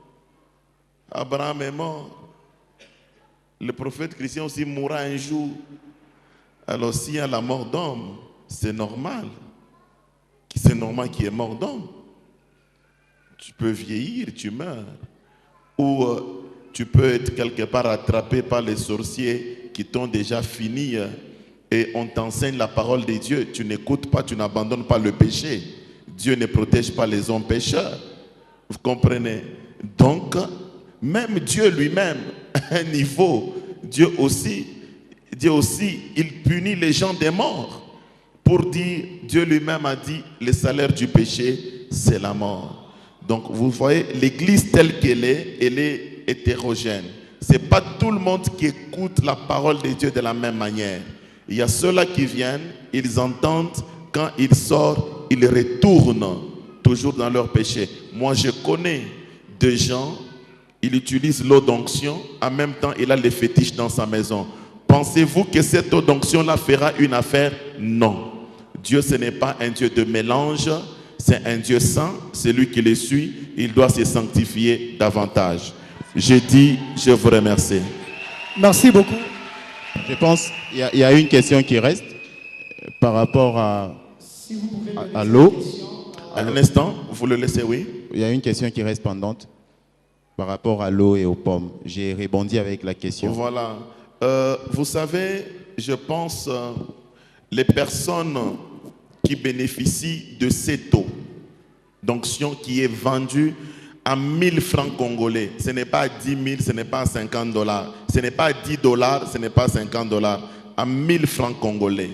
Abraham est mort. Le prophète Christ aussi mourra un jour. Alors s'il y a la mort d'homme, c'est normal. C'est normal qu'il y ait mort d'homme. Tu peux vieillir, tu meurs. Ou tu peux être quelque part attrapé par les sorciers qui t'ont déjà fini et on t'enseigne la parole de Dieu. Tu n'écoutes pas, tu n'abandonnes pas le péché. Dieu ne protège pas les hommes pécheurs. Vous comprenez? Donc, même Dieu lui-même, à un niveau, Dieu aussi, il punit les gens des morts. Pour dire, Dieu lui-même a dit, le salaire du péché, c'est la mort. Donc, vous voyez, l'église telle qu'elle est hétérogène. Ce n'est pas tout le monde qui écoute la parole de Dieu de la même manière. Il y a ceux-là qui viennent, ils entendent, quand ils sortent, ils retournent toujours dans leur péché. Moi, je connais des gens, il utilise l'eau d'onction, en même temps, il a les fétiches dans sa maison. Pensez-vous que cette eau d'onction-là fera une affaire? Non. Dieu, ce n'est pas un Dieu de mélange, c'est un Dieu saint. Celui qui le suit, il doit se sanctifier davantage. Je dis, je vous remercie. Merci beaucoup. Je pense qu'il y a une question qui reste par rapport à l'eau. Un instant, vous le laissez, oui. Il y a une question qui reste pendante par rapport à l'eau et aux pommes. J'ai rebondi avec la question. Voilà. Vous savez, je pense, les personnes qui bénéficient de cette eau d'onction qui est vendue à 1000 francs congolais, ce n'est pas 10 000, ce n'est pas 50 $, ce n'est pas 10 $, ce n'est pas 50 $. à 1000 francs congolais.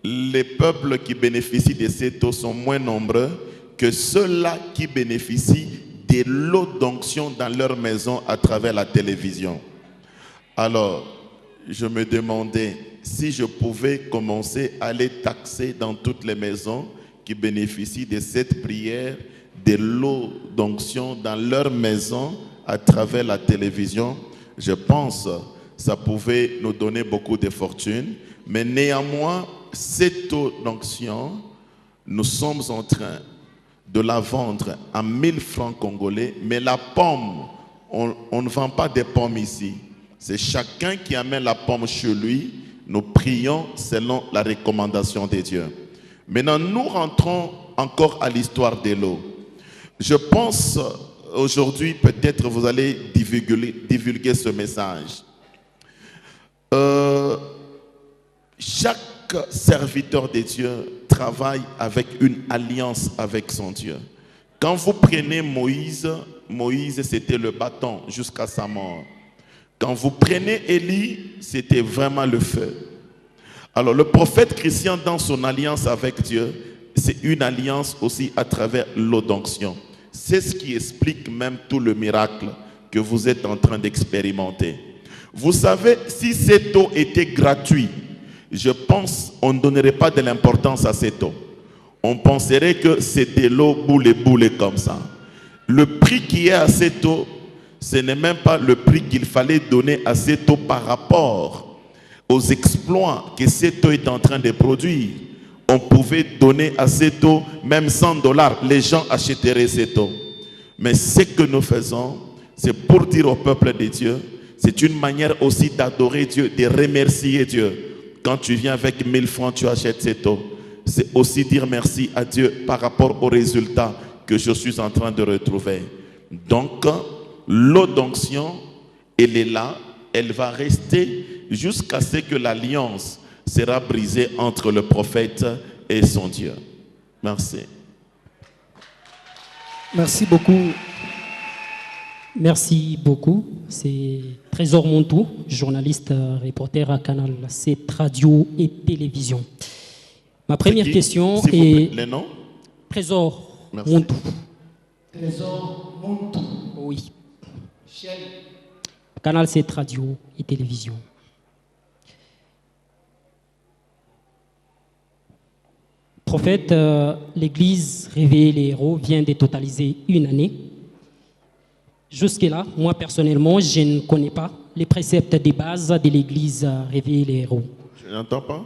Les peuples qui bénéficient de ces taux sont moins nombreux que ceux-là qui bénéficient des lots d'onction dans leur maison à travers la télévision. Alors, je me demandais si je pouvais commencer à les taxer dans toutes les maisons qui bénéficient de cette prière, des lots d'onction dans leur maison à travers la télévision. Je pense que ça pouvait nous donner beaucoup de fortune, mais néanmoins, cette taux d'onction, nous sommes en train de la vendre à 1000 francs congolais, mais la pomme, on ne vend pas des pommes ici. C'est chacun qui amène la pomme chez lui. Nous prions selon la recommandation de Dieu. Maintenant, nous rentrons encore à l'histoire de l'eau. Je pense aujourd'hui, peut-être vous allez divulguer ce message. Chaque serviteur de Dieu travaille avec une alliance avec son Dieu. Quand vous prenez Moïse, Moïse c'était le bâton jusqu'à sa mort. Quand vous prenez Élie, c'était vraiment le feu. Alors le prophète Christian, dans son alliance avec Dieu, c'est une alliance aussi à travers l'eau d'onction. C'est ce qui explique même tout le miracle que vous êtes en train d'expérimenter. Vous savez, si cette eau était gratuite, je pense qu'on ne donnerait pas de l'importance à cette eau. On penserait que c'était l'eau boule comme ça. Le prix qui est à cette eau, ce n'est même pas le prix qu'il fallait donner à cette eau par rapport aux exploits que cette eau est en train de produire. On pouvait donner à cette eau même $100. Les gens achèteraient cette eau. Mais ce que nous faisons, c'est pour dire au peuple de Dieu, c'est une manière aussi d'adorer Dieu, de remercier Dieu. Quand tu viens avec 1000 francs, tu achètes cette eau. C'est aussi dire merci à Dieu par rapport aux résultats que je suis en train de retrouver. Donc, l'eau d'onction, elle est là, elle va rester jusqu'à ce que l'alliance sera brisée entre le prophète et son Dieu. Merci. Merci beaucoup. Merci beaucoup. C'est Trésor Montou, journaliste, reporter à Canal 7 Radio et Télévision. Ma première question est... Les noms? Trésor Montou. Trésor Montou. Oui. Canal 7 Radio et Télévision. Prophète, l'église Réveiller les héros vient de totaliser une année. Jusque-là, moi personnellement, je ne connais pas les préceptes des bases de l'église Réveiller les héros. Je n'entends pas.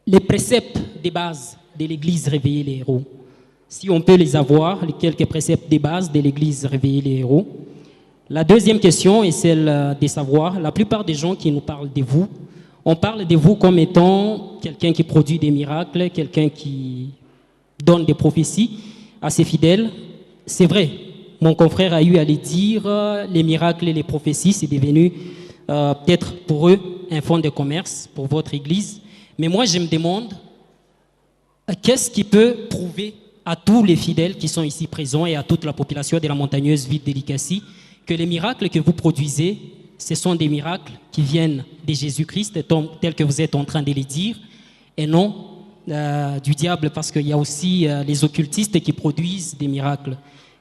Les préceptes des bases de l'église Réveiller les héros. Si on peut les avoir, les quelques préceptes des bases de l'église Réveiller les héros. La deuxième question est celle de savoir, la plupart des gens qui nous parlent de vous, on parle de vous comme étant quelqu'un qui produit des miracles, quelqu'un qui donne des prophéties à ses fidèles. C'est vrai, mon confrère a eu à les dire, les miracles et les prophéties, c'est devenu peut-être pour eux un fonds de commerce, pour votre église. Mais moi, je me demande, qu'est-ce qui peut prouver à tous les fidèles qui sont ici présents et à toute la population de la montagneuse ville de Likasi que les miracles que vous produisez, ce sont des miracles qui viennent de Jésus-Christ, tels que vous êtes en train de les dire, et non du diable, parce qu'il y a aussi les occultistes qui produisent des miracles.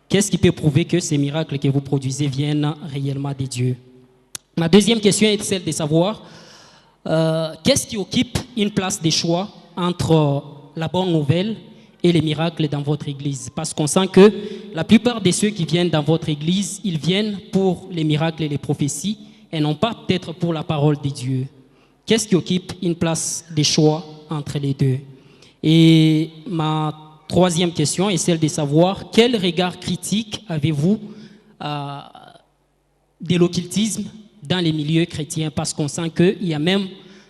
Qu'est-ce qui peut prouver que ces miracles que vous produisez viennent réellement de Dieu? Ma deuxième question est celle de savoir qu'est-ce qui occupe une place de choix entre la bonne nouvelle et les miracles dans votre église? Parce qu'on sent que la plupart de ceux qui viennent dans votre église, ils viennent pour les miracles et les prophéties et non pas peut-être pour la parole de Dieu. Qu'est-ce qui occupe une place de choix entre les deux? Et ma troisième question est celle de savoir quel regard critique avez-vous de l'occultisme dans les milieux chrétiens? Parce qu'on sent qu'il y a même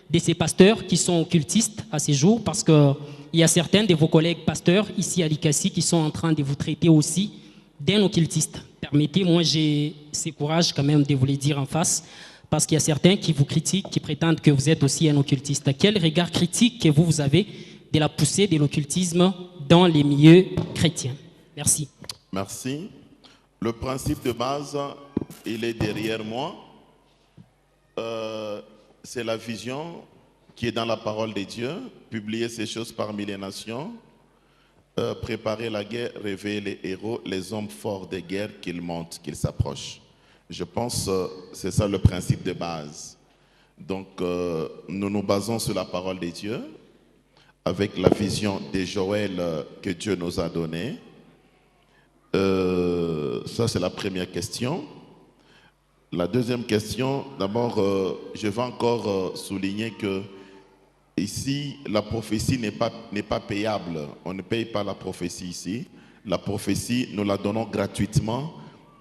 de ces pasteurs qui sont occultistes à ces jours, parce qu'il y a certains de vos collègues pasteurs ici à Likasi qui sont en train de vous traiter aussi d'un occultiste. Permettez-moi, j'ai ce courage quand même de vous le dire en face, parce qu'il y a certains qui vous critiquent, qui prétendent que vous êtes aussi un occultiste. Quel regard critique que vous avez de la poussée de l'occultisme dans les milieux chrétiens? Merci. Merci. Le principe de base, il est derrière moi. C'est la vision qui est dans la parole de Dieu, publier ces choses parmi les nations, préparer la guerre, réveiller les héros, les hommes forts de guerre, qu'ils montent, qu'ils s'approchent. Je pense que c'est ça le principe de base. Donc, nous nous basons sur la parole de Dieu, avec la vision de Joël que Dieu nous a donnée. Ça, c'est la première question. La deuxième question, d'abord, je vais encore souligner que ici, la prophétie n'est pas payable. On ne paye pas la prophétie ici. La prophétie, nous la donnons gratuitement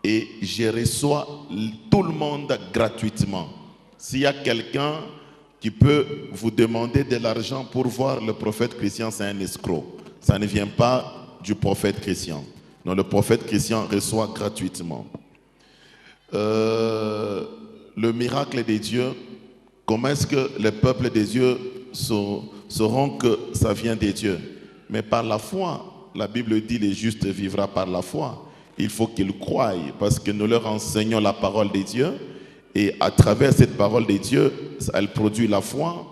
et je reçois tout le monde gratuitement. S'il y a quelqu'un qui peut vous demander de l'argent pour voir le prophète Christian, c'est un escroc. Ça ne vient pas du prophète Christian. Non, le prophète Christian reçoit gratuitement. Le miracle des dieux, comment est-ce que le peuple des dieux sauront que ça vient des dieux? Mais par la foi, la Bible dit les justes vivra par la foi. Il faut qu'ils croient parce que nous leur enseignons la parole des dieux et à travers cette parole des dieux, elle produit la foi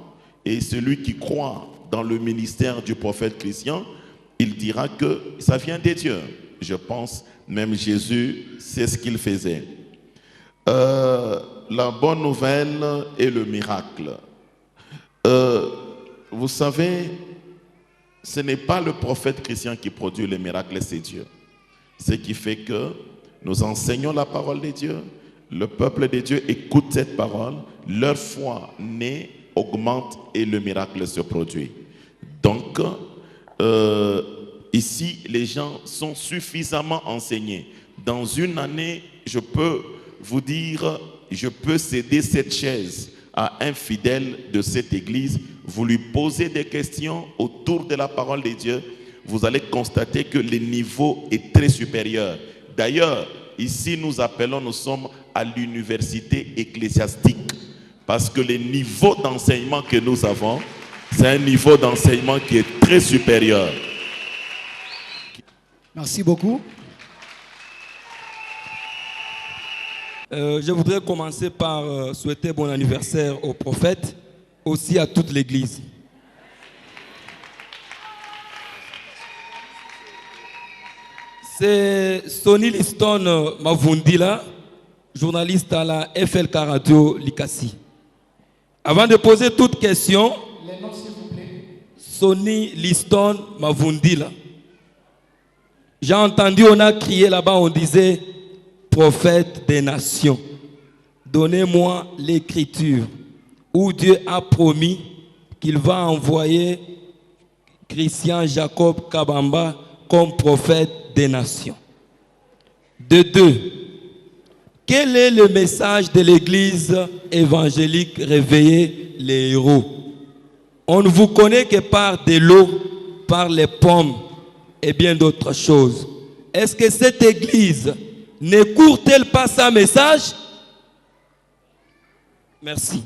et celui qui croit dans le ministère du prophète Christian, il dira que ça vient des dieux. Je pense même Jésus, c'est ce qu'il faisait. La bonne nouvelle est le miracle. Vous savez, ce n'est pas le prophète Christian qui produit le miracle, c'est Dieu. Ce qui fait que nous enseignons la parole de Dieu, le peuple de Dieu écoute cette parole, leur foi naît, augmente et le miracle se produit. Donc, ici, les gens sont suffisamment enseignés. Dans une année, je peux vous dire, je peux céder cette chaise à un fidèle de cette église, vous lui posez des questions autour de la parole de Dieu, vous allez constater que le niveau est très supérieur. D'ailleurs, ici nous sommes à l'université ecclésiastique, parce que le niveau d'enseignement que nous avons, c'est un niveau d'enseignement qui est très supérieur. Merci beaucoup. Je voudrais commencer par souhaiter bon anniversaire au prophète, aussi à toute l'église. C'est Sonny Liston Mavundila, journaliste à la FLK Radio Likasi. Avant de poser toute question, Les noms, s'il vous plaît. Sonny Liston Mavundila. J'ai entendu, on a crié là-bas, on disait prophète des nations. Donnez-moi l'écriture où Dieu a promis qu'il va envoyer Christian Jacob Kabamba comme prophète des nations. De deux, quel est le message de l'église évangélique réveillée les héros? On ne vous connaît que par de l'eau, par les pommes et bien d'autres choses. Est-ce que cette église n'écoute-t-elle pas sa message? Merci.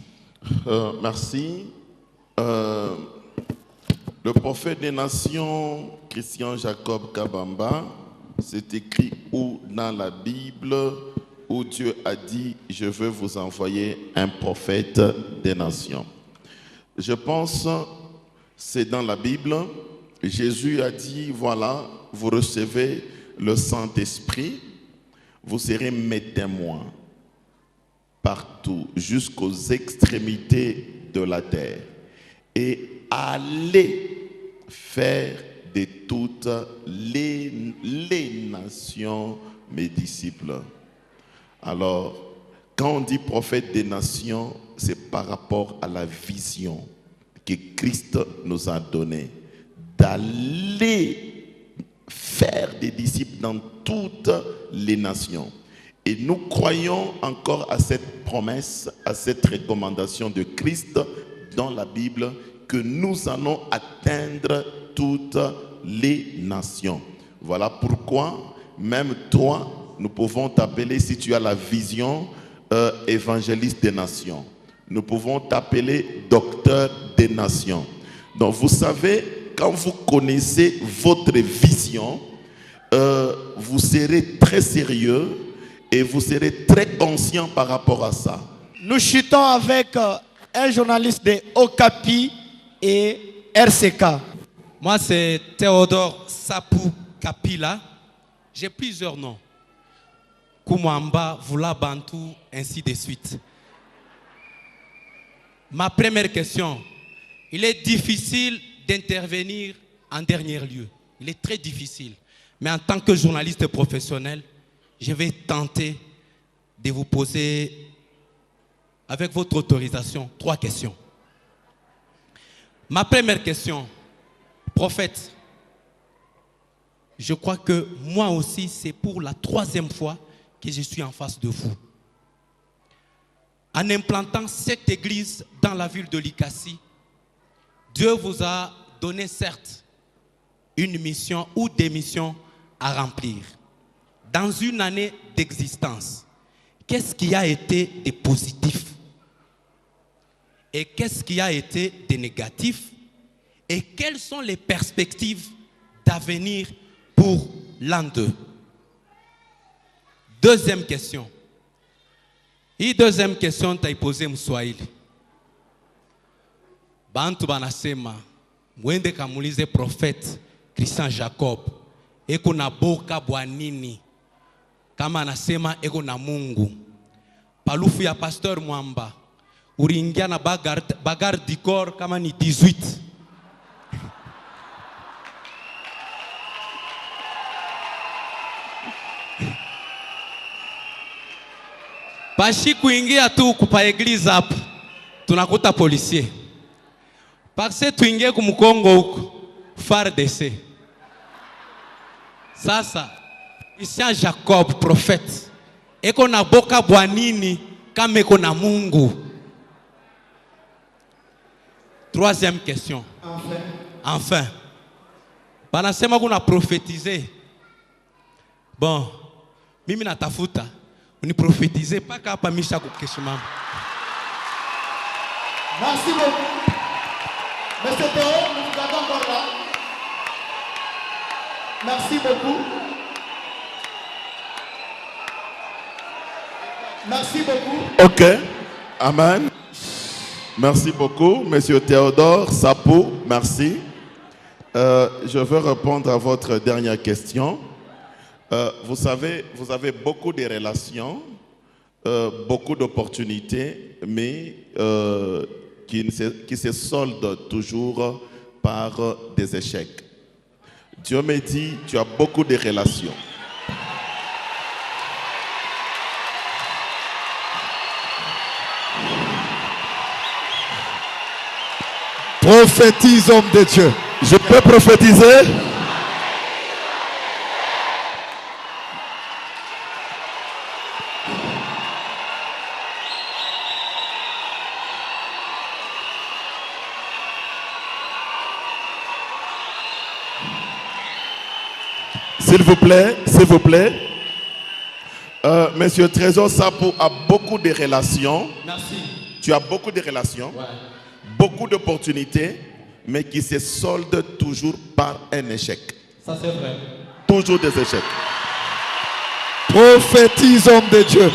Merci. Le prophète des nations, Christian Jacob Kabamba, c'est écrit où dans la Bible où Dieu a dit « Je veux vous envoyer un prophète des nations ». Je pense que c'est dans la Bible. Jésus a dit « Voilà, vous recevez le Saint-Esprit, vous serez mes témoins partout, jusqu'aux extrémités de la terre. Et allez faire de toutes les nations mes disciples. » Alors, quand on dit prophète des nations, c'est par rapport à la vision que Christ nous a donnée, d'aller faire des disciples dans toutes les nations. Et nous croyons encore à cette promesse, à cette recommandation de Christ dans la Bible, que nous allons atteindre toutes les nations. Voilà pourquoi, même toi, nous pouvons t'appeler, si tu as la vision, évangéliste des nations. Nous pouvons t'appeler docteur des nations. Donc vous savez, quand vous connaissez votre vision, vous serez très sérieux et vous serez très conscient par rapport à ça. Nous chutons avec un journaliste de Okapi et RCK. Moi, c'est Théodore Sapou Kapila. J'ai plusieurs noms. Koumamba, Vula Bantou, ainsi de suite. Ma première question. Il est difficile d'intervenir en dernier lieu. Il est très difficile. Mais en tant que journaliste professionnel, je vais tenter de vous poser, avec votre autorisation, 3 questions. Ma première question, prophète, je crois que moi aussi, c'est pour la 3e fois que je suis en face de vous. En implantant cette église dans la ville de Likasi, Dieu vous a donné certes une mission ou des missions à remplir. Dans une année d'existence, qu'est-ce qui a été de positif? Et qu'est-ce qui a été de négatif? Et quelles sont les perspectives d'avenir pour l'an 2? Deuxième question. Et deuxième question, tu as posé Mswahili. Bantu banasema, mwende kamulize prophète Christian Jacob, eko na boka bwanini, kama anasema eko na Mungu. Palufu ya pasteur Mwamba, uringia na bagar dikor kama ni 18. Pashi kuingia tu kupa eglise hapa, tunakuta policier. Parce tuingie kumukongo huko, FARDC. Sasa, Christian Jacob, prophète, eko na boka bwanini kama eko na Mungu. Troisième question. Enfin. Banasema kuna prophétiser. Bon, mimi natafuta. Uni prophétiser pas kapa misha kukeshimama. Merci beaucoup. Monsieur Théo, nous vous attendons encore là. Merci beaucoup. Merci beaucoup. Ok. Amen. Merci beaucoup, Monsieur Théodore Sapou. Merci. Je veux répondre à votre dernière question. Vous savez, vous avez beaucoup de relations, beaucoup d'opportunités, mais qui se soldent toujours par des échecs. Dieu me dit, tu as beaucoup de relations. Prophétise, homme de Dieu. Je peux prophétiser? S'il vous plaît, s'il vous plaît. Monsieur Trésor Sapou a beaucoup de relations. Merci. Tu as beaucoup de relations, Ouais. beaucoup d'opportunités, mais qui se soldent toujours par un échec. Ça c'est vrai. Toujours des échecs. Prophétise, homme de Dieu.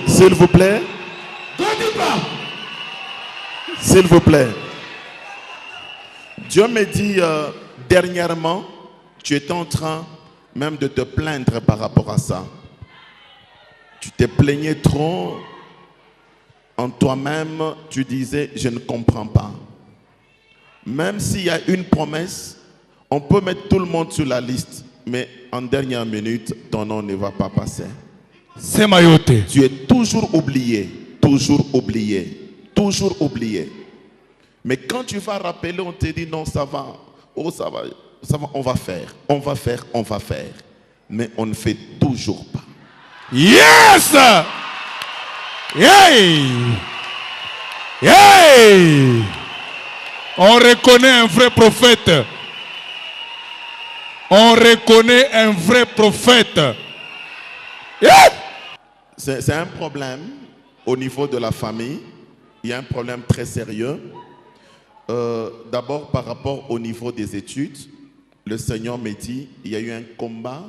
S'il vous plaît. S'il vous plaît. Dieu me dit dernièrement, tu étais en train même de te plaindre par rapport à ça. Tu te plaignais trop en toi-même, tu disais, je ne comprends pas. Même s'il y a une promesse, on peut mettre tout le monde sur la liste, mais en dernière minute, ton nom ne va pas passer. C'est Mayotte. Tu es toujours oublié, toujours oublié, toujours oublié. Mais quand tu vas rappeler, on te dit non, ça va, oh ça va, on va faire, on va faire, on va faire. Mais on ne fait toujours pas. Yes! Hey! Hey! On reconnaît un vrai prophète. On reconnaît un vrai prophète. Yeah! C'est un problème au niveau de la famille. Il y a un problème très sérieux. D'abord, par rapport au niveau des études, le Seigneur me dit il y a eu un combat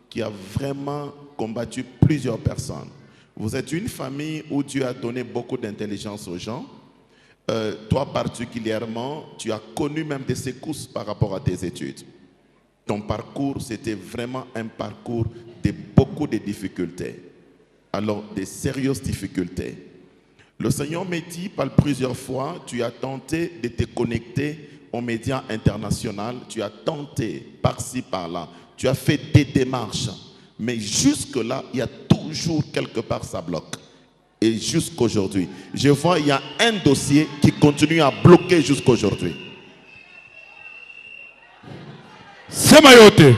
qui a vraiment combattu plusieurs personnes. Vous êtes une famille où Dieu a donné beaucoup d'intelligence aux gens. Toi particulièrement, tu as connu même des secousses par rapport à tes études. Ton parcours, c'était vraiment un parcours de beaucoup de difficultés. Alors, des sérieuses difficultés. Le Seigneur m'a dit par plusieurs fois, tu as tenté de te connecter aux médias internationaux, tu as tenté par-ci, par-là, tu as fait des démarches, mais jusque-là, il y a toujours quelque part ça bloque. Et jusqu'aujourd'hui, je vois il y a un dossier qui continue à bloquer jusqu'aujourd'hui. C'est Mayotte.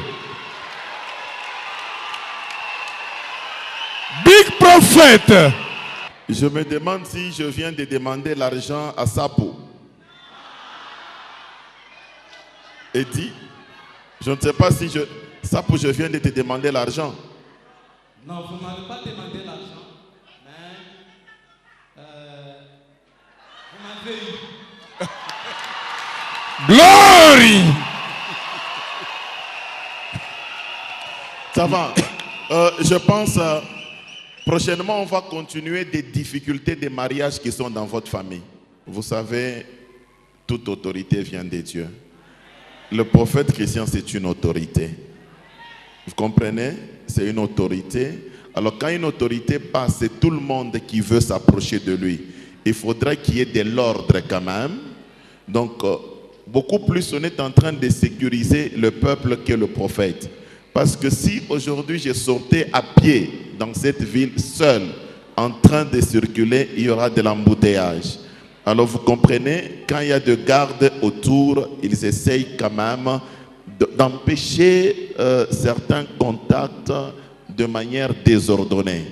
Big Prophet. Je me demande si je viens de demander l'argent à Sapo. Et dit, je ne sais pas si Sapo, je viens de te demander l'argent. Non, vous ne m'avez pas demandé l'argent, mais vous m'avez eu. Glory. Ça va. Je pense, prochainement, on va continuer des difficultés des mariages qui sont dans votre famille. Vous savez, toute autorité vient de Dieu. Le prophète chrétien, c'est une autorité. Vous comprenez? C'est une autorité. Alors quand une autorité passe, c'est tout le monde qui veut s'approcher de lui. Il faudrait qu'il y ait de l'ordre quand même. Donc, beaucoup plus on est en train de sécuriser le peuple que le prophète. Parce que si aujourd'hui je sortais à pied dans cette ville seul, en train de circuler, il y aura de l'embouteillage. Alors vous comprenez, quand il y a de gardes autour, ils essayent quand même d'empêcher certains contacts de manière désordonnée.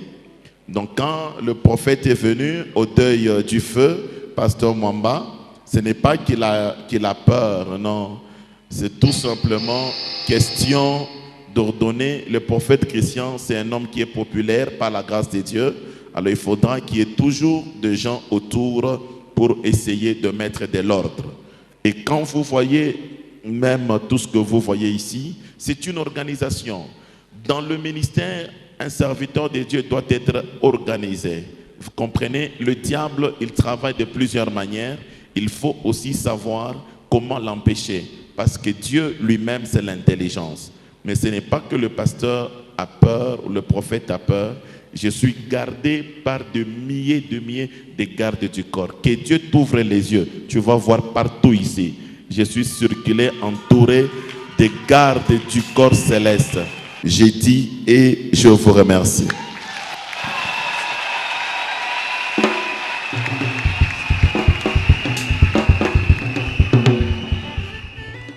Donc quand le prophète est venu au deuil du feu, pasteur Mwamba, ce n'est pas qu'il a peur, non. C'est tout simplement question d'ordonner. Le prophète chrétien, c'est un homme qui est populaire par la grâce de Dieu. Alors il faudra qu'il y ait toujours des gens autour pour essayer de mettre de l'ordre. Et quand vous voyez même tout ce que vous voyez ici, c'est une organisation. Dans le ministère, un serviteur de Dieu doit être organisé. Vous comprenez? Le diable, il travaille de plusieurs manières. Il faut aussi savoir comment l'empêcher. Parce que Dieu lui-même, c'est l'intelligence. Mais ce n'est pas que le pasteur a peur ou le prophète a peur. Je suis gardé par de milliers de gardes du corps. Que Dieu t'ouvre les yeux. Tu vas voir partout ici. Je suis circulé, entouré des gardes du corps céleste. J'ai dit et je vous remercie.